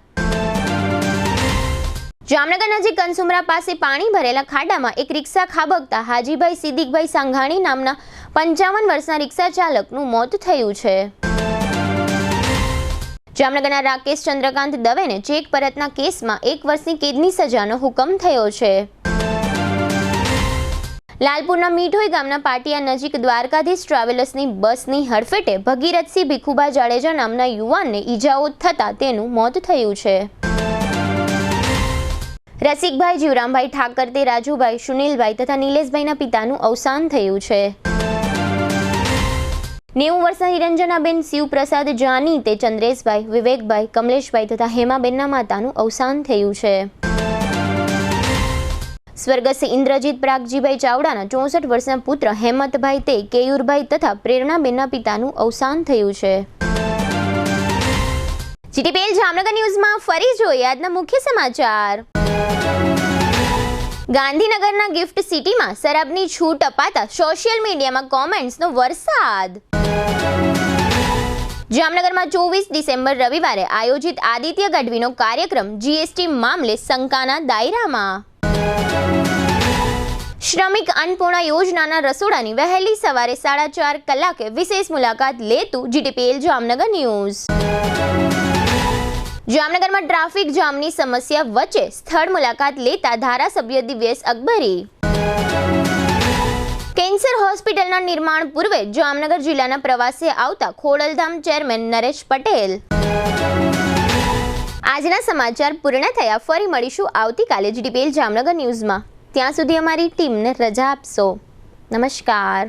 જામનગર નજીક કંસુમરા પાસે પાણી ભરેલા ખાડામાં એક રિક્ષા ખાબકતા હાજીભાઈ સિદ્દીકભાઈ સાંઘાણી નામના 55 વર્ષના રિક્ષા ચાલકનું મોત થયું છે. જામનગરના રાકેશ ચંદ્રકાંત દવેને ચેક પરતના કેસમાં 1 વર્ષની કેદની સજાનો હુકમ થયો છે. લાલપુરના મીઠોઈ ગામના પાટિયા નજીક દ્વારકાધીશ ટ્રાવેલર્સની બસની હડફેટે ભગીરથસિંહ ભીખુભા જાડેજા નામના યુવાનને ઈજાઓ થતા તેનું મોત થયું છે. રસિકભાઈ જીવરામભાઈ ઠાકર તે રાજુભાઈ, સુનિલભાઈ તથા નિલેશભાઈના પિતાનું અવસાન થયું છે. 90 વર્ષના નિરંજનાબેન શિવપ્રસાદ જાની તે ચંદ્રેશભાઈ, વિવેકભાઈ, કમલેશભાઈ તથા હેમાબેનના માતાનું અવસાન થયું છે. સ્વર્ગસ્થ ઇન્દ્રજીત પ્રાગજીભાઈ ચાવડાના 64 વર્ષના પુત્ર હેમંતભાઈ તે કેયુરભાઈ તથા પ્રેરણાબેનના પિતાનું અવસાન થયું છે. જીટીપીએલ જામનગર ન્યૂઝમાં ફરી જોઈએ આજના મુખ્ય સમાચાર. ગાંધીનગરના ગિફ્ટ સિટીમાં શરાબની છૂટ અપાતા સોશિયલ મીડિયામાં કોમેન્ટ્સનો વરસાદ. જામનગરમાં 24 ડિસેમ્બર રવિવારે આયોજિત આદિત્ય ગઢવીનો કાર્યક્રમ જીએસટી મામલે શંકાના દાયરામાં. શ્રમિક અન્નપૂર્ણા યોજનાના રસોડાની વહેલી સવારે 4:30 કલાકે વિશેષ મુલાકાત લેતું જીટીપીએલ જામનગર ન્યૂઝ. જામનગરમાં ટ્રાફિક જામની સમસ્યા વચ્ચે સ્થળ મુલાકાત લેતા ધારાસભ્ય દિવ્યેશ અકબરી. કેન્સર હોસ્પિટલના નિર્માણ પૂર્વે જામનગર જિલ્લાના પ્રવાસે આવતા ખોડલધામ ચેરમેન નરેશ પટેલ. આજના સમાચાર પૂર્ણ થયા. ફરી મળીશું આવતીકાલે જીટીપીએલ જામનગર ન્યૂઝમાં. ત્યાં સુધી અમારી ટીમને રજા આપશો. નમસ્કાર.